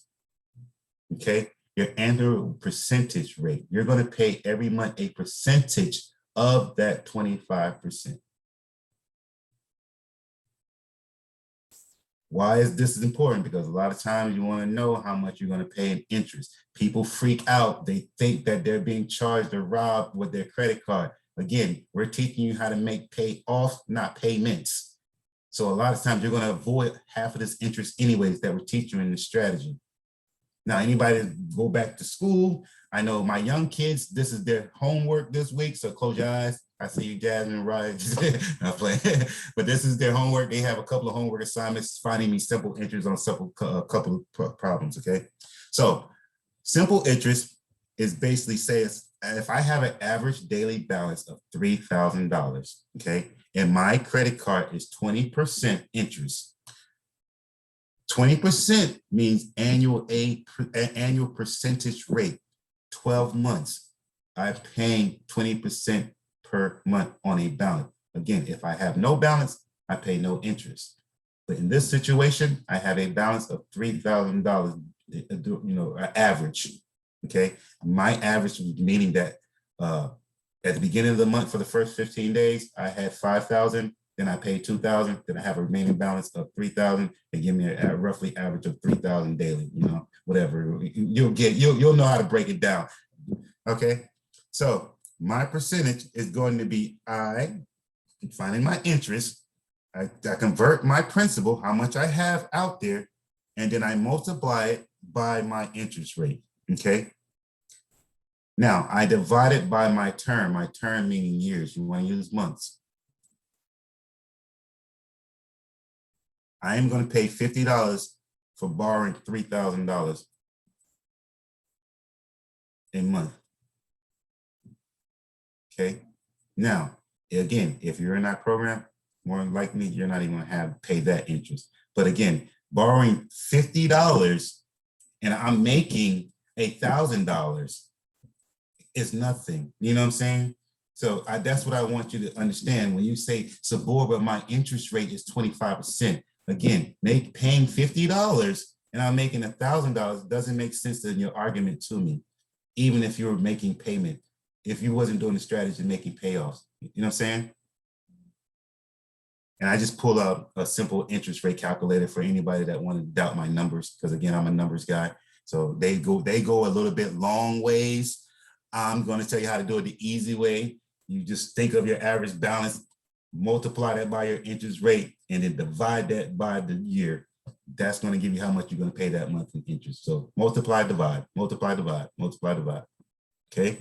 Okay, your annual percentage rate. You're going to pay every month a percentage of that 25%. Why is this important? Because a lot of times you want to know how much you're going to pay in interest. People freak out. They think that they're being charged or robbed with their credit card. Again, we're teaching you how to make pay off, not payments. So a lot of times you're going to avoid half of this interest anyways that we're teaching you in the strategy. Now, anybody go back to school, I know my young kids, this is their homework this week, so close your eyes. I see you, Jasmine, right? I'm playing. But this is their homework. They have a couple of homework assignments, finding me simple interest on a couple of problems, okay? So simple interest is basically says, if I have an average daily balance of $3,000, okay, and my credit card is 20% interest, 20% means annual percentage rate, 12 months. I'm paying 20% per month on a balance. Again, if I have no balance, I pay no interest. But in this situation, I have a balance of $3,000, you know, average. Okay, my average meaning that at the beginning of the month for the first 15 days, I had 5,000. Then I paid 2,000. Then I have a remaining balance of 3,000. They give me a roughly average of 3,000 daily. You know, whatever you'll know how to break it down. Okay, so my percentage is going to be finding my interest. I convert my principal, how much I have out there, and then I multiply it by my interest rate. Okay. Now I divide it by my term meaning years. You want to use months. I am going to pay $50 for borrowing $3,000 a month. Okay. Now, again, if you're in that program, more than likely you're not even going to pay that interest. But again, borrowing $50 and I'm making $1,000 is nothing. You know what I'm saying? So that's what I want you to understand. When you say Suburban, my interest rate is 25%. Again, paying $50 and I'm making $1,000 doesn't make sense in your argument to me, even if you were making payment, if you wasn't doing the strategy of making payoffs. You know what I'm saying? And I just pull up a simple interest rate calculator for anybody that want to doubt my numbers, because again, I'm a numbers guy. So they go a little bit long ways. I'm going to tell you how to do it the easy way. You just think of your average balance, multiply that by your interest rate, and then divide that by the year. That's going to give you how much you're going to pay that month in interest. So multiply, divide, multiply, divide, multiply, divide. Okay.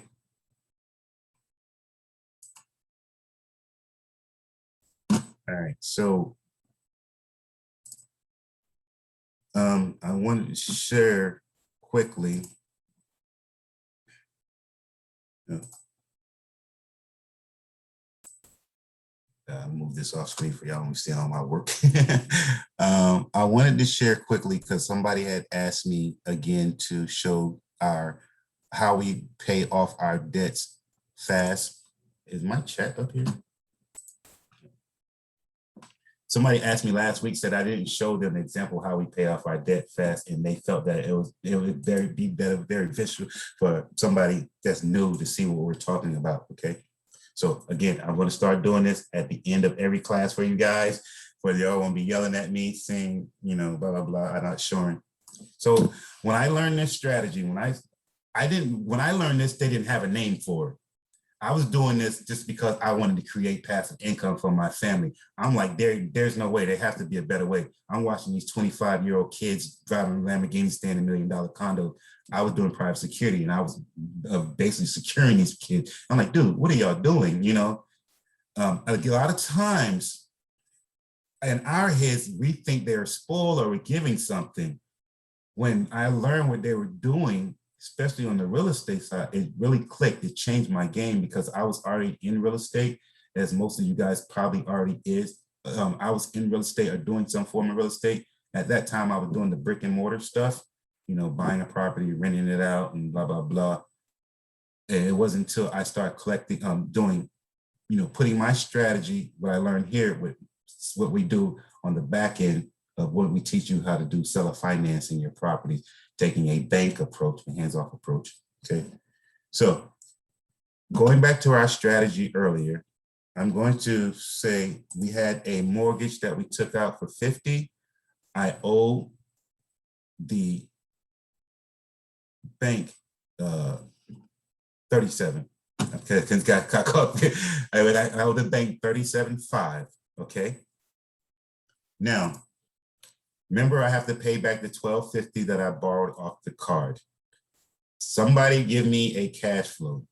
All right. So I wanted to share quickly. Move this off screen for y'all when we see all my work. I wanted to share quickly because somebody had asked me again to show how we pay off our debts fast. Is my chat up here? Somebody asked me last week, said I didn't show them an example how we pay off our debt fast, and they felt that it would be very visual for somebody that's new to see what we're talking about. Okay. So again, I'm going to start doing this at the end of every class for you guys, where y'all won't be yelling at me saying, you know, blah, blah, blah, I'm not showing. So when I learned this strategy, when I learned this, they didn't have a name for it. I was doing this just because I wanted to create passive income for my family. I'm like, there's no way. There has to be a better way. I'm watching these 25-year-old kids driving Lamborghinis, staying in $1 million condo. I was doing private security, and I was basically securing these kids. I'm like, dude, what are y'all doing? You know, a lot of times in our heads, we think they're spoiled or we're giving something. when I learned what they were doing, especially on the real estate side, it really clicked. It changed my game because I was already in real estate, as most of you guys probably already is. I was in real estate or doing some form of real estate. At that time, I was doing the brick and mortar stuff, you know, buying a property, renting it out, and blah, blah, blah. And it wasn't until I started collecting, doing, you know, putting my strategy, what I learned here with what we do on the back end of what we teach you how to do seller financing your property, taking a bank approach, a hands-off approach. Okay. So going back to our strategy earlier, I'm going to say we had a mortgage that we took out for 50. I owe the bank 37. Okay, because got caught. I owe the bank 37.5. Okay. Now, remember, I have to pay back the $12.50 that I borrowed off the card. Somebody give me a cash flow.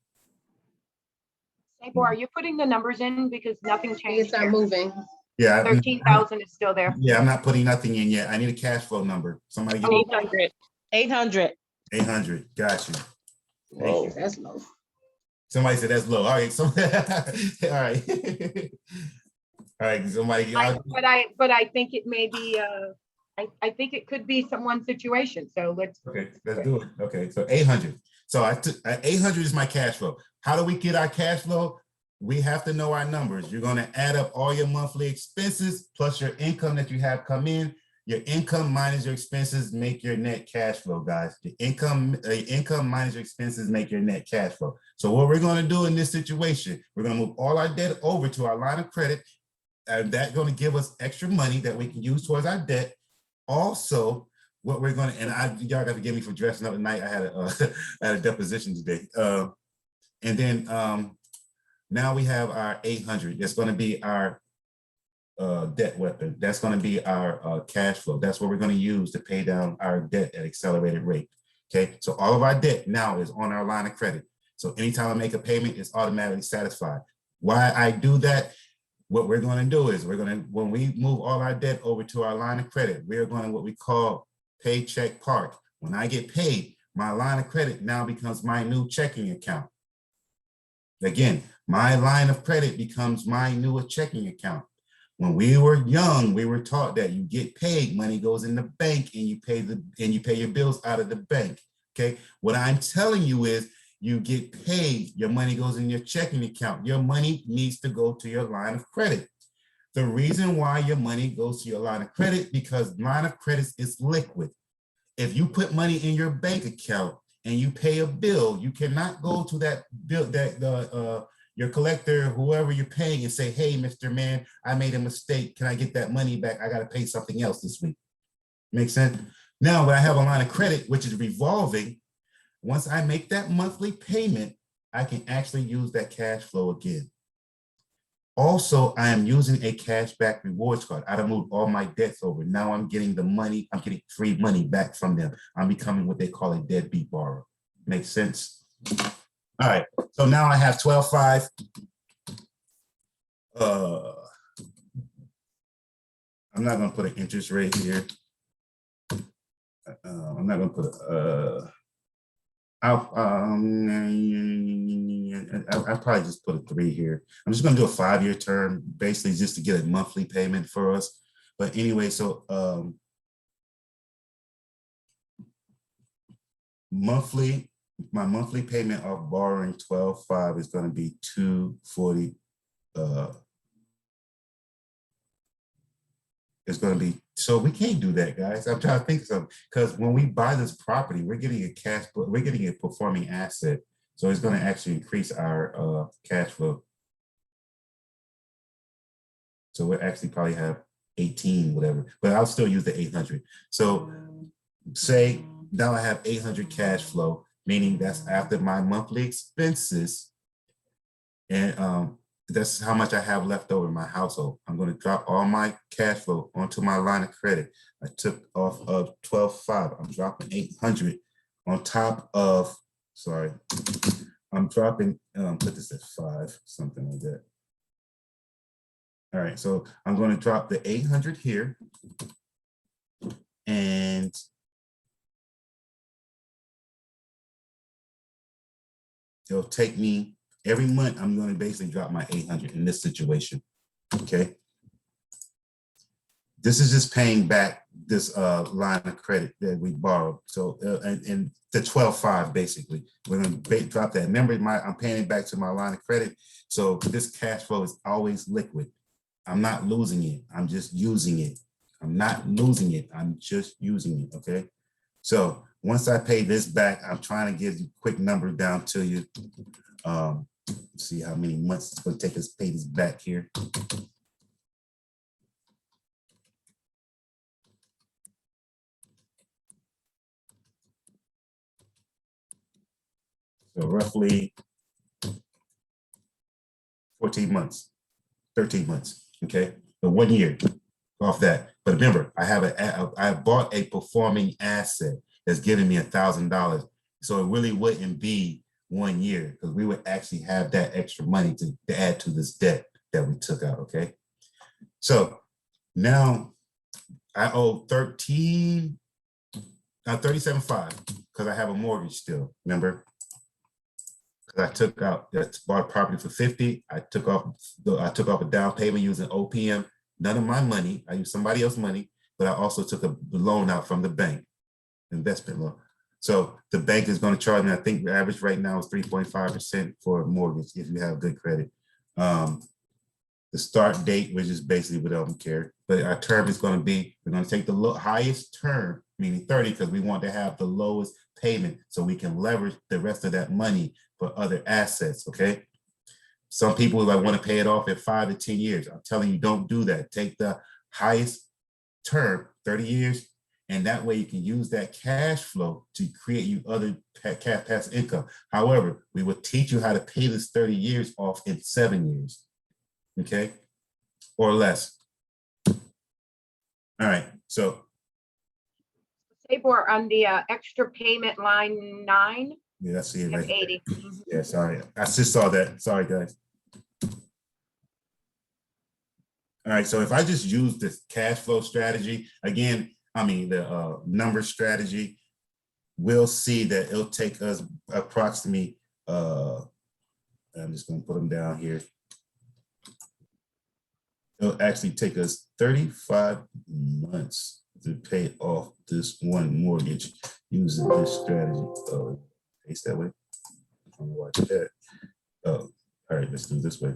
Sabo, are you putting the numbers in because nothing It's changed not here? moving. Yeah, 13,000 is still there. yeah, I'm not putting nothing in yet. I need a cash flow number. Somebody give me 800. 800. 800. Got you. Whoa. That's low. Somebody said that's low. All right. So, all right. All right. Somebody. But I think it may be, I think it could be someone's situation. So let's. Okay, let's do it. Okay, so 800. So I took 800 is my cash flow. How do we get our cash flow? We have to know our numbers. You're going to add up all your monthly expenses plus your income that you have come in. Your income minus your expenses make your net cash flow, guys. The income minus your expenses make your net cash flow. So what we're going to do in this situation, we're going to move all our debt over to our line of credit, and that's going to give us extra money that we can use towards our debt. Also, what we're going to, and y'all got to forgive me for dressing up tonight. I had a deposition today. And then now we have our 800. That's going to be our debt weapon. That's going to be our cash flow. That's what we're going to use to pay down our debt at accelerated rate. Okay, so all of our debt now is on our line of credit. So anytime I make a payment, it's automatically satisfied. Why I do that? What we're going to do is when we move all our debt over to our line of credit, we're going to what we call paycheck park. When I get paid, my line of credit now becomes my new checking account. Again, my line of credit becomes my new checking account. When we were young, we were taught that you get paid, money goes in the bank, and you pay your bills out of the bank. Okay, what I'm telling you is you get paid, your money goes in your checking account. Your money needs to go to your line of credit. The reason why your money goes to your line of credit, because line of credit is liquid. If you put money in your bank account and you pay a bill, you cannot go to that bill, your collector, whoever you're paying, and say, hey, Mr. Man, I made a mistake. Can I get that money back? I got to pay something else this week. Make sense? Now, when I have a line of credit, which is revolving, once I make that monthly payment, I can actually use that cash flow again. Also, I am using a cashback rewards card. I don't move all my debts over. Now I'm getting the money, I'm getting free money back from them. I'm becoming what they call a deadbeat borrower. Makes sense? All right, so now I have 12.5. I'm not gonna put an interest rate here. I'm not gonna put I'll probably just put a 3 here. I'm just gonna do a 5-year term, basically just to get a monthly payment for us. But anyway, so my monthly payment of borrowing 12.5 is gonna be $240. It's going to be, so we can't do that, guys. I'm trying to think of something, because when we buy this property, we're getting a performing asset. So it's going to actually increase our cash flow. So we'll actually probably have 18, whatever, but I'll still use the 800. So say now I have 800 cash flow, meaning that's after my monthly expenses. And that's how much I have left over in my household. I'm going to drop all my cash flow onto my line of credit. I took off of 12.5. I'm dropping 800 on top of, sorry, I'm dropping, put this at 5, something like that. All right, so I'm going to drop the 800 here. And it'll take me every month. I'm going to basically drop my 800 in this situation. Okay. This is just paying back this line of credit that we borrowed. So and the 12.5 basically, we're going to drop that. Remember, I'm paying it back to my line of credit. So this cash flow is always liquid. I'm not losing it. I'm just using it. I'm not losing it. I'm just using it. Okay. So once I pay this back, I'm trying to give you a quick number down to you. See how many months it's going to take us to pay this back here. So roughly 14 months, 13 months, okay? But 1 year off that. But remember, I bought a performing asset that's giving me $1,000. So it really wouldn't be 1 year because we would actually have that extra money to add to this debt that we took out, okay? So now I owe 37.5 because I have a mortgage still, remember? I took out, bought property for 50. I took off a down payment using OPM. None of my money. I used somebody else's money, but I also took a loan out from the bank, investment loan. So the bank is going to charge me, I think the average right now is 3.5% for a mortgage if you have good credit. The start date, which is basically we don't care, but our term is going to be, we're going to take the highest term, meaning 30, because we want to have the lowest payment so we can leverage the rest of that money for other assets, okay? Some people like want to pay it off in 5 to 10 years. I'm telling you, don't do that. Take the highest term, 30 years, and that way you can use that cash flow to create you other passive income. However, we will teach you how to pay this 30 years off in 7 years, okay? Or less. All right, so. Say we're on the extra payment line 9. Yeah, that's it right 80. Yeah, sorry. I just saw that. Sorry, guys. All right, so if I just use this cash flow strategy, again, the number strategy, we'll see that it'll take us approximately, I'm just gonna put them down here. It'll actually take us 35 months to pay off this one mortgage using this strategy. Paste that way. I'm gonna watch that. Oh, all right, let's do it this way.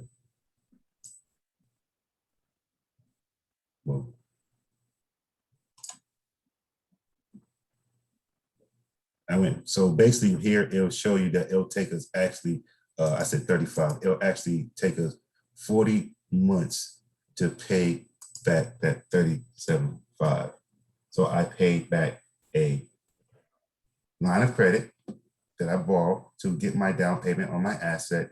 Well, so basically here, it'll show you that it'll take us actually, I said 35, it'll actually take us 40 months to pay back that 37.5. So I paid back a line of credit that I borrowed to get my down payment on my asset,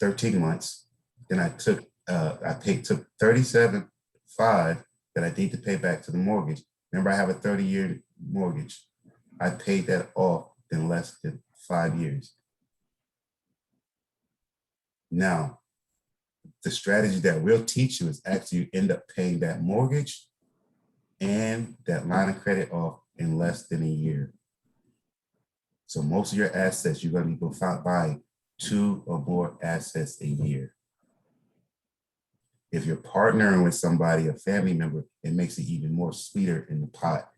13 months. Then I took 37.5 that I need to pay back to the mortgage. Remember, I have a 30-year mortgage. I paid that off in less than 5 years. Now, the strategy that we'll teach you is actually you end up paying that mortgage and that line of credit off in less than a year. So most of your assets, you're going to be buying 2 or more assets a year. If you're partnering with somebody, a family member, it makes it even more sweeter in the pot.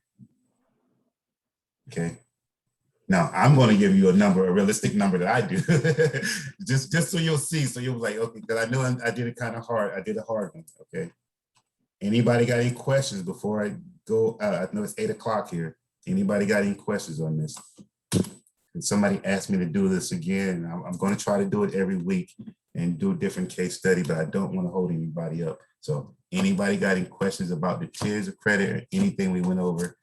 Okay. Now I'm going to give you a realistic number that I do, just so you'll see. So you'll be like, okay, because I know I did it kind of hard. I did a hard one. Okay. Anybody got any questions before I go out? I know it's 8 o'clock here. Anybody got any questions on this? If somebody asked me to do this again, I'm going to try to do it every week and do a different case study, but I don't want to hold anybody up. So anybody got any questions about the tiers of credit or anything we went over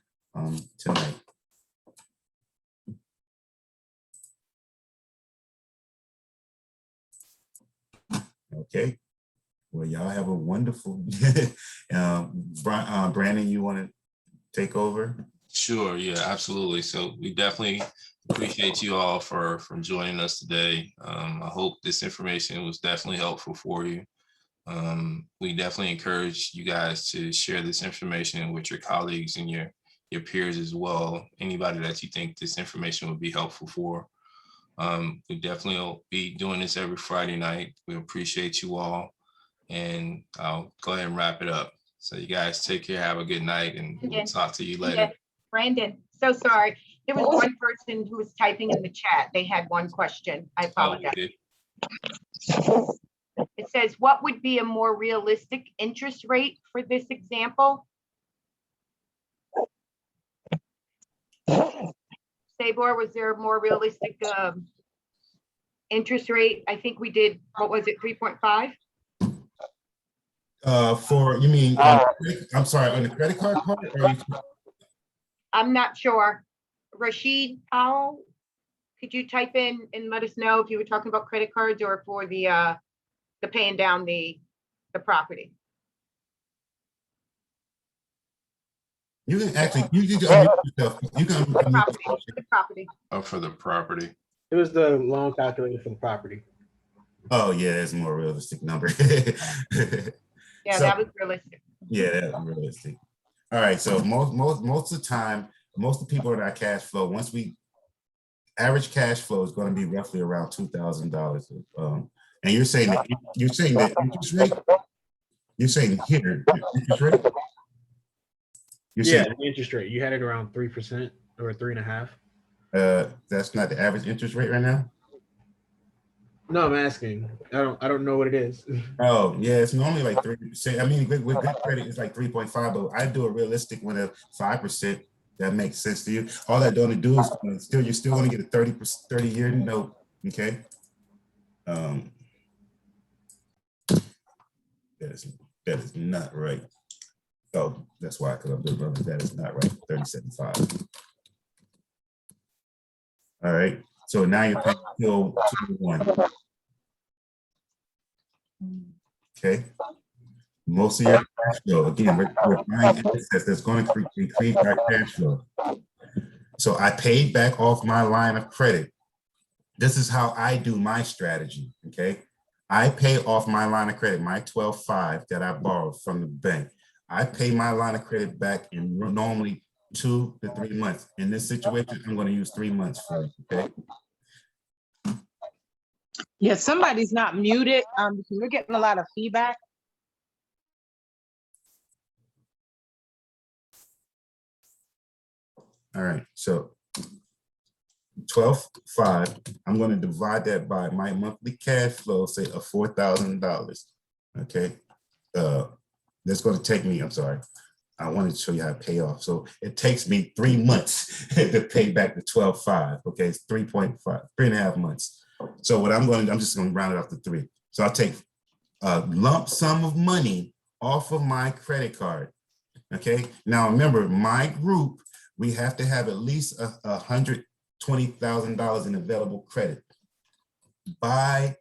tonight? Okay. Well, y'all have a wonderful, Brandon, you want to take over? Sure, yeah, absolutely. So we definitely appreciate you all for joining us today. I hope this information was definitely helpful for you. We definitely encourage you guys to share this information with your colleagues and your peers as well. Anybody that you think this information would be helpful for. We definitely will be doing this every Friday night. We appreciate you all. And I'll go ahead and wrap it up. So you guys take care, have a good night, and we'll talk to you later. Brandon, so sorry. There was one person who was typing in the chat. They had one question. I apologize. Okay. It says, what would be a more realistic interest rate for this example? Sabor, was there a more realistic interest rate? I think we did, what was it, 3.5? For, you mean, I'm sorry, on the credit card part? Or I'm not sure. Rashid, could you type in and let us know if you were talking about credit cards or for the paying down the property? you can actually, you can unmute yourself. You can The unmute property, yourself. the property. Oh, for the property. It was the loan calculated for the property. Oh, yeah, that's a more realistic number. Yeah, So- that was realistic. Yeah, that's realistic. All right, so most of the time, most of the people in our cash flow, average cash flow is going to be roughly around $2,000. And you're saying that interest rate? You're saying here, interest rate? You're Yeah, saying the interest rate. You had it around 3% or 3.5%. that's not the average interest rate right now? No, I'm asking. I don't know what it is. Oh, yeah, it's normally like 3%. I mean, with good credit, it's like 3.5, but I do a realistic one of 5%. That makes sense to you. All that don't do is you're still going to get a 30-year note. Okay. That is not right. Oh, that's why, because I'm doing wrong. That is not right. 37.5. All right. So now you're paying still 2-1. Okay. Most of your cash flow, again, we're buying assets that's going to increase our cash flow. So I paid back off my line of credit. This is how I do my strategy. Okay. I pay off my line of credit, my 12.5 that I borrowed from the bank. I pay my line of credit back in normally 2 to 3 months. In this situation, I'm going to use 3 months for it. Okay. Yeah, somebody's not muted. Because we're getting a lot of feedback. All right, so 12.5, I'm going to divide that by my monthly cash flow, say of $4,000. Okay, that's going to take me, I'm sorry, I wanted to show you how to pay off. So it takes me 3 months to pay back the 12.5. Okay, it's 3.5, 3.5 months. So what I'm just going to round it off to 3. So I'll take a lump sum of money off of my credit card. Okay, now remember, my group, we have to have at least $120,000 in available credit. By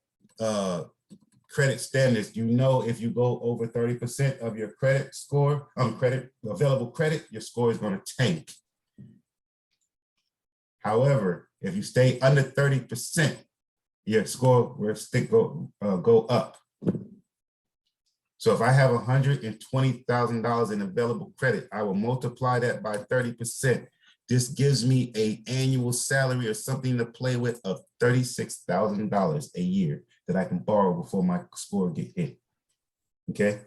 credit standards, you know, if you go over 30% of your credit score, available credit, your score is going to tank. However, if you stay under 30%, your score will go up. So if I have $120,000 in available credit, I will multiply that by 30%. This gives me an annual salary or something to play with of $36,000 a year that I can borrow before my score get hit. Okay.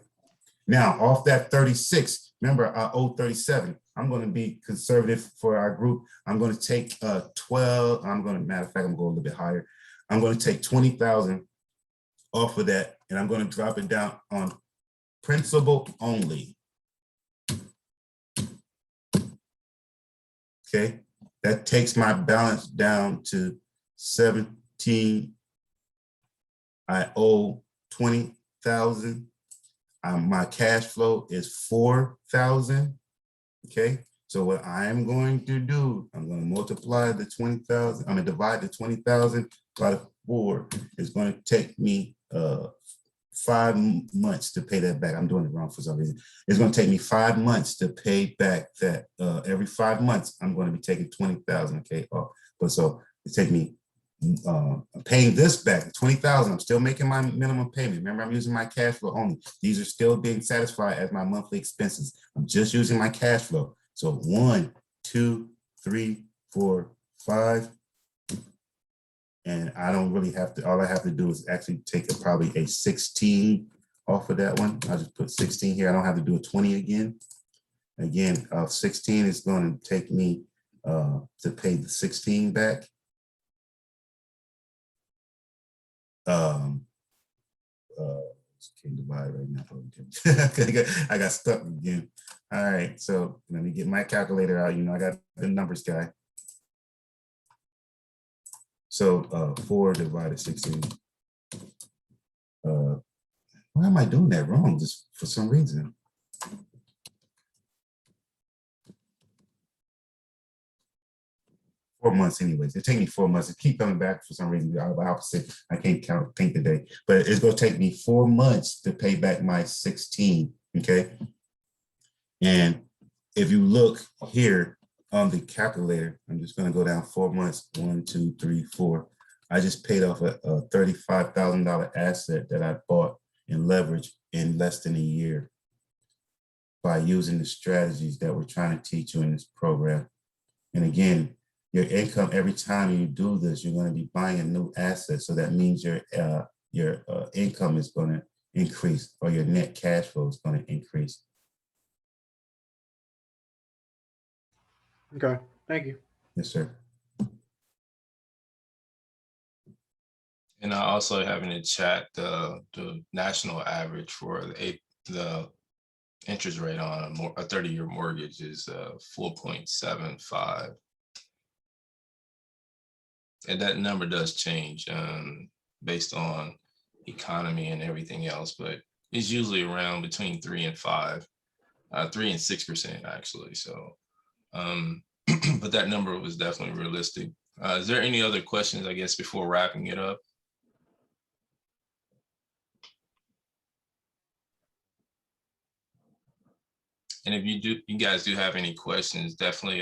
Now off that 36, remember I owe 37. I'm going to be conservative for our group. I'm going to take 12. Matter of fact, I'm going to go a little bit higher. I'm going to take 20,000 off of that, and I'm going to drop it down on principal only. Okay, that takes my balance down to 17. I owe 20,000. My cash flow is 4,000. Okay, so what I'm going to do, I'm going to multiply the 20,000. I'm going to divide the 20,000 by 4. It's going to take me 5 months to pay that back. I'm doing it wrong for some reason. It's going to take me 5 months to pay back that. Every 5 months, I'm going to be taking 20,000. Okay, but so it take me paying this back, 20,000. I'm still making my minimum payment. Remember, I'm using my cash flow only. These are still being satisfied as my monthly expenses. I'm just using my cash flow. So 1, 2, 3, 4, 5. And I don't really have to, all I have to do is actually take probably a 16 off of that one. I'll just put 16 here. I don't have to do a 20 again. Again, 16 is going to take me to pay the 16 back. Can't divide right now. I got stuck again. All right, so let me get my calculator out. You know, I got the numbers guy. So 4 divided 16. Why am I doing that wrong? Just for some reason. Four months anyways. It take me 4 months. It keep coming back for some reason. The opposite. I can't think the day, but it's gonna take me 4 months to pay back my 16. Okay. And if you look here on the calculator, I'm just gonna go down 4 months. 1, 2, 3, 4. I just paid off a $35,000 asset that I bought and leveraged in less than a year by using the strategies that we're trying to teach you in this program. And again, your income, every time you do this, you're going to be buying a new asset. So that means your income is going to increase, or your net cash flow is going to increase. Okay, thank you. Yes, sir. And I also have in the chat the national average for the interest rate on a 30-year mortgage is 4.75. And that number does change based on economy and everything else, but it's usually around between 3 and 5, 3 and 6% actually. So, but that number was definitely realistic. Is there any other questions, I guess, before wrapping it up? And if you guys do have any questions, definitely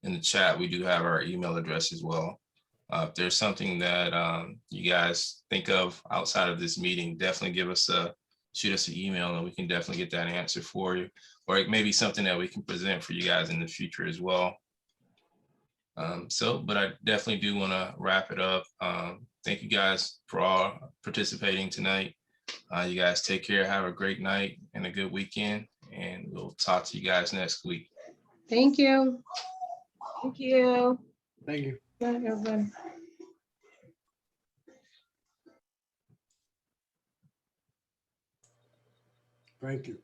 in the chat, we do have our email address as well. If there's something that you guys think of outside of this meeting, definitely shoot us an email and we can definitely get that answer for you. Or it may be something that we can present for you guys in the future as well. But I definitely do want to wrap it up. Thank you guys for all participating tonight. You guys take care, have a great night and a good weekend, and we'll talk to you guys next week. Thank you. Thank you. Thank you. Bye, everyone. Thank you.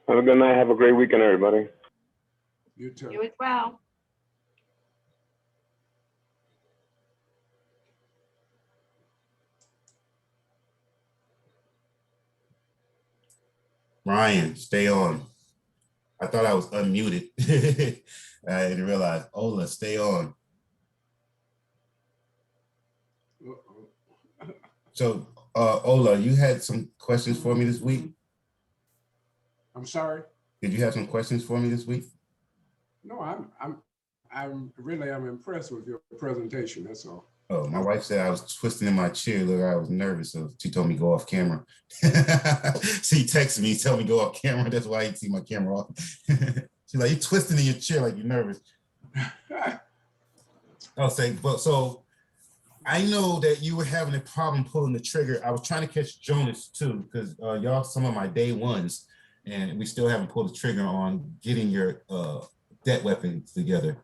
Have a good night. Have a great weekend, everybody. You too. You as well. Ryan, stay on. I thought I was unmuted. I didn't realize. Ola, stay on. Uh-oh. So, Ola, you had some questions for me this week? I'm sorry. Did you have some questions for me this week? No, I'm really impressed with your presentation. That's all. Oh, my wife said I was twisting in my chair. Look, I was nervous, so she told me go off camera. She texted me, tell me go off camera. That's why I didn't see my camera off. She's like, you twisting in your chair like you're nervous. I'll say, but so I know that you were having a problem pulling the trigger. I was trying to catch Jonas too, because y'all some of my day ones, and we still haven't pulled the trigger on getting your debt weapons together.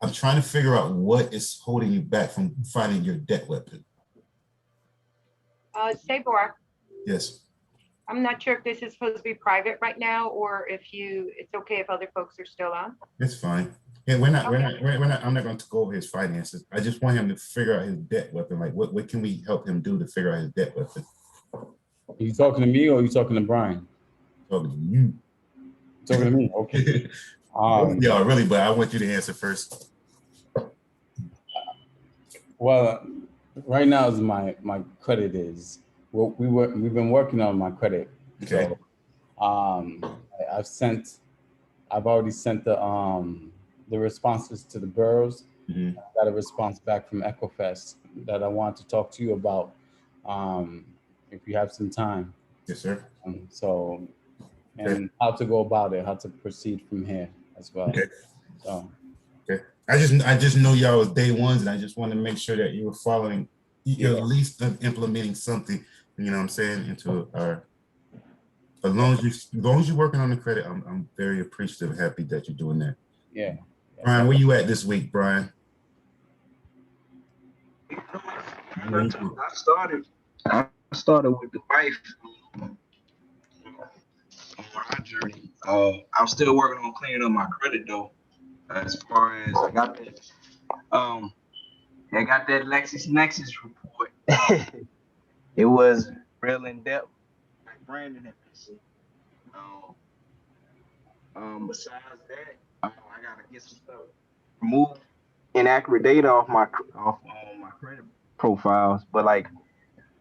I'm trying to figure out what is holding you back from finding your debt weapon. Sabor, Yes. I'm not sure if this is supposed to be private right now, or if it's okay if other folks are still on. It's fine. Yeah, we're not. I'm not going to go over his finances. I just want him to figure out his debt weapon. Like, what can we help him do to figure out his debt weapon? Are you talking to me or are you talking to Brian? Talking to you. Talking to me. Okay. Yeah, really, but I want you to answer first. Well, right now is my credit is. Well, we've been working on my credit. Okay. So, I've already sent the responses to the boroughs. Mm-hmm. I got a response back from Ecofest that I want to talk to you about. If you have some time. Yes, sir. And how to go about it, how to proceed from here as well. Okay. So. Okay. I just know y'all was day ones, and I just want to make sure that you were following, you're Yeah. at least implementing something. You know what I'm saying? Into our, as long as you're working on the credit, I'm very appreciative, happy that you're doing that. Yeah. Brian, where you at this week, Brian? Where you- I started with the wife on our journey. I'm still working on cleaning up my credit though. As far as I got that LexisNexis report. It was real in depth, like Brandon had mentioned. Besides that, I gotta get some stuff removed, inaccurate data off my credit profiles. But like,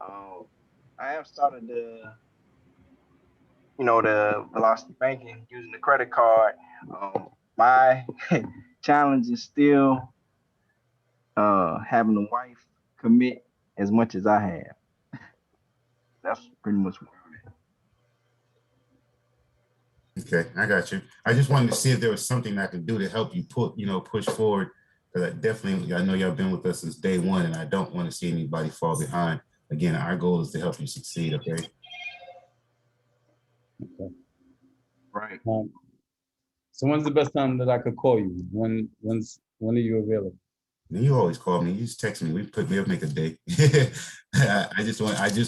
I have started the velocity banking using the credit card. My challenge is still having the wife commit as much as I have. That's pretty much what I'm at. Okay, I got you. I just wanted to see if there was something I could do to help you push forward. Because I know y'all been with us since day one, and I don't want to see anybody fall behind. Again, our goal is to help you succeed. Okay. Okay. Right. So when's the best time that I could call you? When are you available? You always call me. You just text me. We'll make a day. I just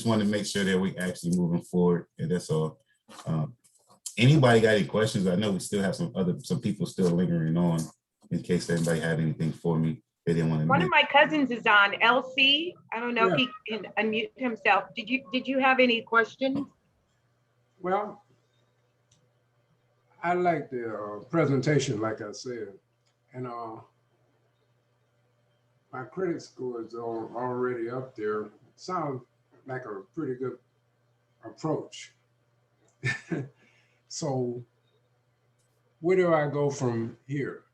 want to make sure that we actually moving forward, and that's all. Anybody got any questions? I know we still have some people still lingering on in case anybody had anything for me. They didn't want to. One of my cousins is on LC. I don't know if he can unmute himself. Did you have any questions? Well, I like the presentation, like I said, and my credit scores are already up there. Sounds like a pretty good approach. So where do I go from here?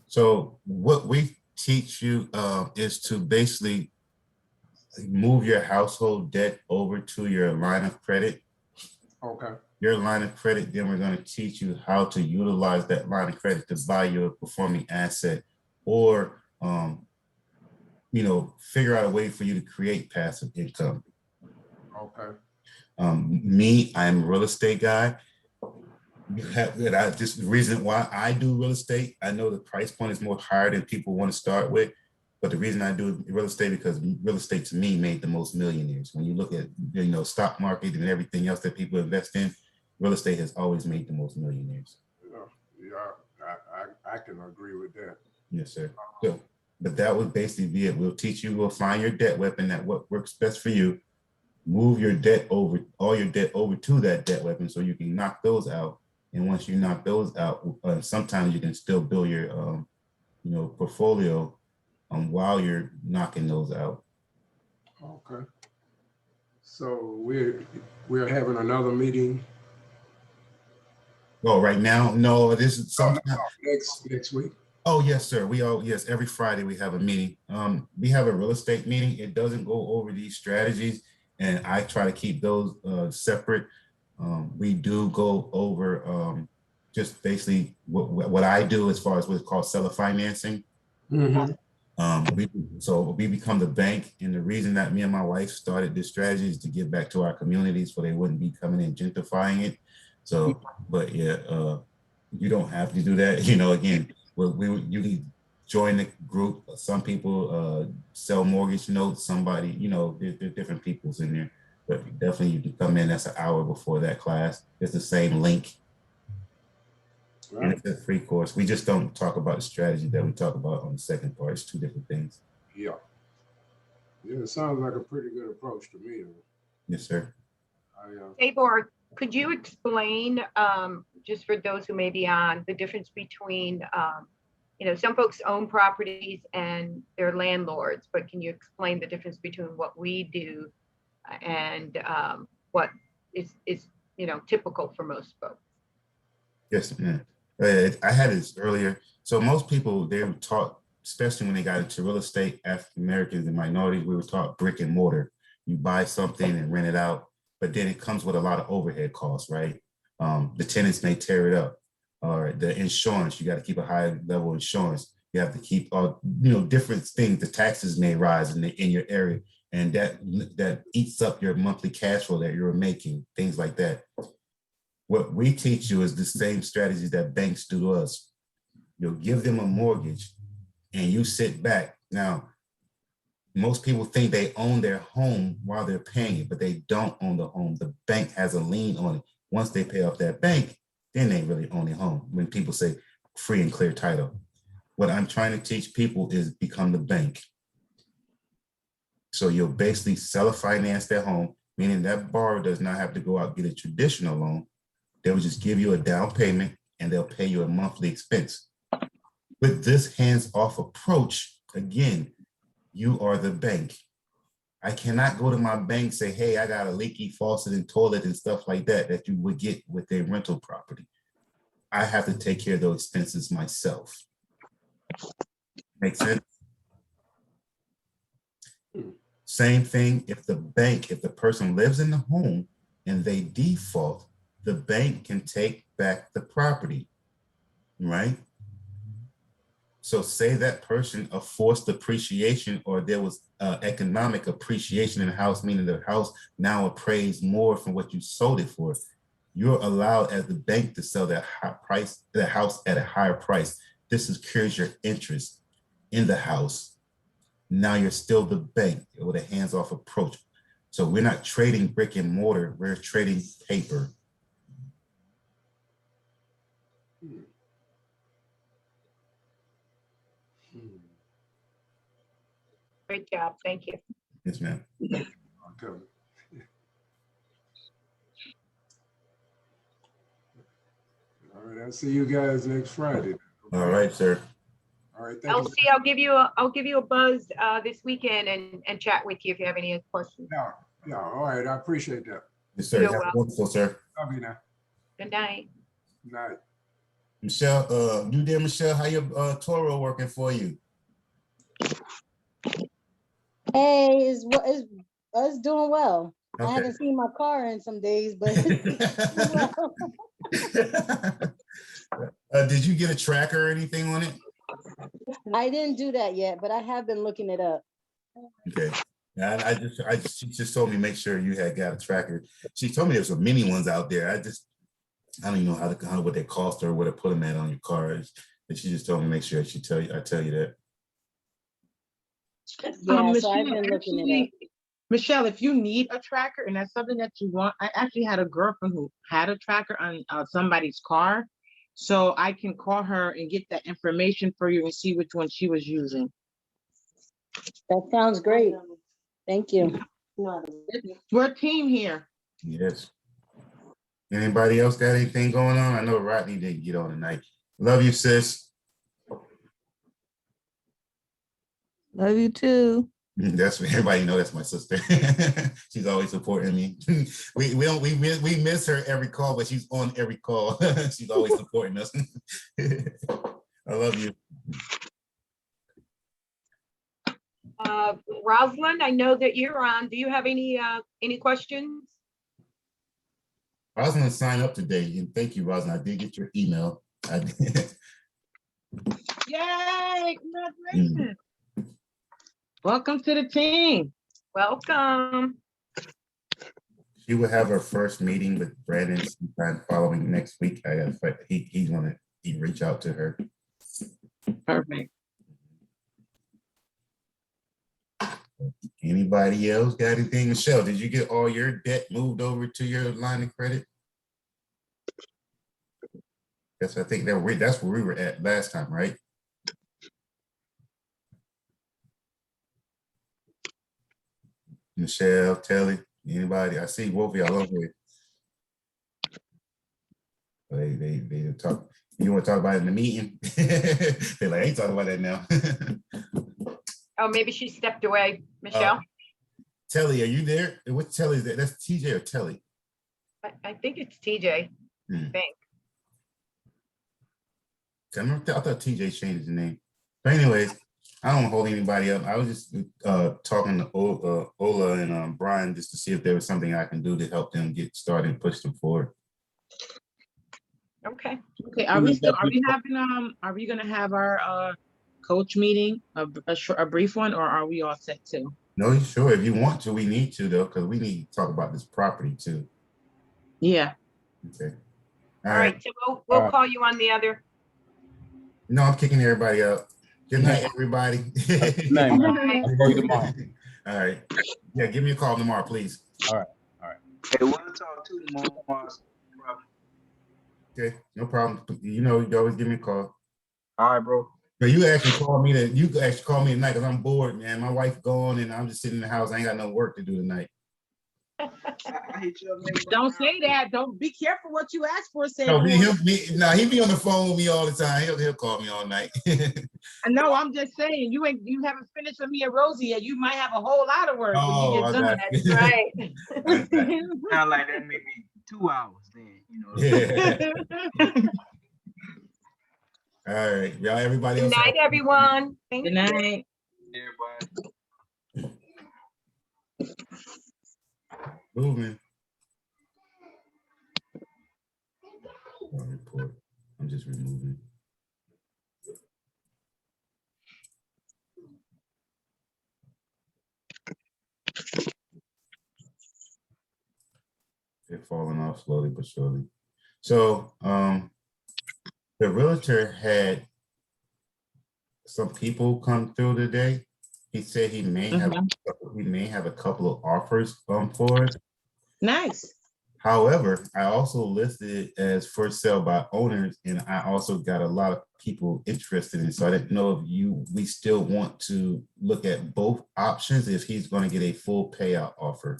So what we teach you is to basically move your household debt over to your line of credit. Okay. Your line of credit, then we're going to teach you how to utilize that line of credit to buy your performing asset, or figure out a way for you to create passive income. Okay. I'm a real estate guy. The reason why I do real estate, I know the price point is more higher than people want to start with, but the reason I do real estate because real estate to me made the most millionaires. When you look at stock market and everything else that people invest in, real estate has always made the most millionaires. I can agree with that. Yes, sir. So, but that would basically be it. We'll find your debt weapon, that what works best for you. Move your debt over, all your debt over to that debt weapon so you can knock those out. And once you knock those out, sometimes you can still build your portfolio while you're knocking those out. Okay. So we're having another meeting. Oh, right now? No, this is sometime next week. Oh, yes, sir. Yes, every Friday we have a meeting. We have a real estate meeting. It doesn't go over these strategies, and I try to keep those separate. We do go over just basically what I do as far as what's called seller financing. Mm-hmm. We become the bank, and the reason that me and my wife started this strategy is to give back to our communities so they wouldn't be coming in gentrifying it. So, but yeah, you don't have to do that. Again, you can join the group. Some people sell mortgage notes. Somebody, there's different peoples in there. But definitely you can come in. That's an hour before that class. It's the same link. Right. And it's a free course. We just don't talk about the strategy that we talk about on the second part. It's two different things. Yeah. Yeah, it sounds like a pretty good approach to me. Yes, sir. Tabor, could you explain, just for those who may be on, the difference between, some folks own properties and they're landlords, but can you explain the difference between what we do and what is typical for most folks? Yes, ma'am. I had this earlier. So most people, they were taught, especially when they got into real estate, African Americans and minorities, we were taught brick and mortar. You buy something and rent it out, but then it comes with a lot of overhead costs, right? The tenants may tear it up, or the insurance, you got to keep a high level of insurance. You have to keep all, different things. The taxes may rise in your area, and that eats up your monthly cash flow that you're making, things like that. What we teach you is the same strategies that banks do to us. You'll give them a mortgage and you sit back. Now, most people think they own their home while they're paying it, but they don't own the home. The bank has a lien on it. Once they pay off that bank, then they really own their home. When people say free and clear title, what I'm trying to teach people is become the bank. So you'll basically self-finance their home, meaning that borrower does not have to go out and get a traditional loan. They will just give you a down payment and they'll pay you a monthly expense. With this hands-off approach, again, you are the bank. I cannot go to my bank and say, hey, I got a leaky faucet and toilet and stuff like that you would get with a rental property. I have to take care of those expenses myself. Make sense? Same thing if the person lives in the home and they default, the bank can take back the property, right? So say that person a forced appreciation or there was economic appreciation in the house, meaning the house now appraised more from what you sold it for. You're allowed as the bank to sell that house at a higher price. This secures your interest in the house. Now you're still the bank with a hands-off approach. So we're not trading brick and mortar, we're trading paper. Great job. Thank you. Yes, ma'am. Okay. All right, I'll see you guys next Friday. Okay? All right, sir. All right, thank you. LC, I'll give you a buzz this weekend and chat with you if you have any questions. Yeah, all right, I appreciate that. Yes, sir. You're Have a welcome. wonderful, sir. Love you now. Good night. Good night. Michelle, you there, Michelle? How your Toro working for you? Hey, it's doing well. Okay. I haven't seen my car in some days, but it's doing well. Did you get a tracker or anything on it? I didn't do that yet, but I have been looking it up. Okay. Yeah, she just told me make sure you had got a tracker. She told me there's some mini ones out there. I don't even know what they cost or where to put them at on your car. But she just told me make sure I tell you that. Yeah, so I've been looking it up. Michelle, if you need a tracker and that's something that you want, I actually had a girlfriend who had a tracker on somebody's car. So I can call her and get that information for you and see which one she was using. That sounds great. Thank you. We're a team here. Yes. Anybody else got anything going on? I know Rodney didn't get on tonight. Love you, sis. Love you too. That's what everybody know. That's my sister. She's always supporting me. We miss her every call, but she's on every call. She's always supporting us. I love you. Rosalind, I know that you're on. Do you have any questions? Rosalind signed up today, and thank you, Rosalind. I did get your email. I did. Yay! Congratulations. Welcome to the team. Welcome. She will have her first meeting with Brandon sometime following next week. He's gonna reach out to her. Perfect. Anybody else got anything? Michelle, did you get all your debt moved over to your line of credit? Yes, I think that's where we were at last time, right? Michelle, Telly, anybody? I see both of y'all over here. They talk. You want to talk about it in the meeting? They're like, I ain't talking about that now. Oh, maybe she stepped away. Michelle? Telly, are you there? What Telly is that? That's TJ or Telly? I think it's TJ. I think. I thought TJ changed his name. But anyways, I don't want to hold anybody up. I was just talking to Ola and Brian just to see if there was something I can do to help them get started and push them forward. Okay. Okay. Are we gonna have our coach meeting, a brief one, or are we all set too? No, sure. If you want to, we need to though, because we need to talk about this property too. Yeah. Okay. All right, so we'll call you on the other. No, I'm kicking everybody out. Good night, everybody. Good night, man. I'll call you tomorrow. All right. Yeah, give me a call tomorrow, please. All right. All right. Hey, we'll talk to you tomorrow. Bro. Okay, no problem. You know, you always give me a call. All right, bro. But you actually call me tonight because I'm bored, man. My wife gone and I'm just sitting in the house. I ain't got no work to do tonight. I hit you up maybe Don't say that. Don't be careful what you ask for, say. No, he be on the phone with me all the time. He'll call me all night. No, I'm just saying you haven't finished with me and Rosie yet. You might have a whole lot of work when you get done. That's right. sound like that maybe 2 hours then, you know. Yeah. All right, y'all. Everybody Good else. night, everyone. Thank Good you. night. Everybody. Moving. Report. I'm just removing. They're falling off slowly but surely. So the realtor had some people come through today. He said he may have a couple of offers for it. Nice. However, I also listed it as for sale by owners, and I also got a lot of people interested in it. So I didn't know if we still want to look at both options if he's going to get a full payout offer.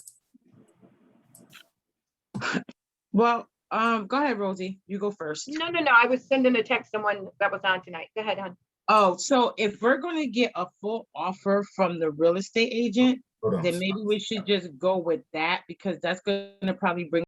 Well, go ahead, Rosie. You go first. No. I was sending a text to someone that was on tonight. Go ahead, hon. Oh, so if we're going to get a full offer from the real estate agent, Hold on. then maybe we should just go with that because that's going to probably bring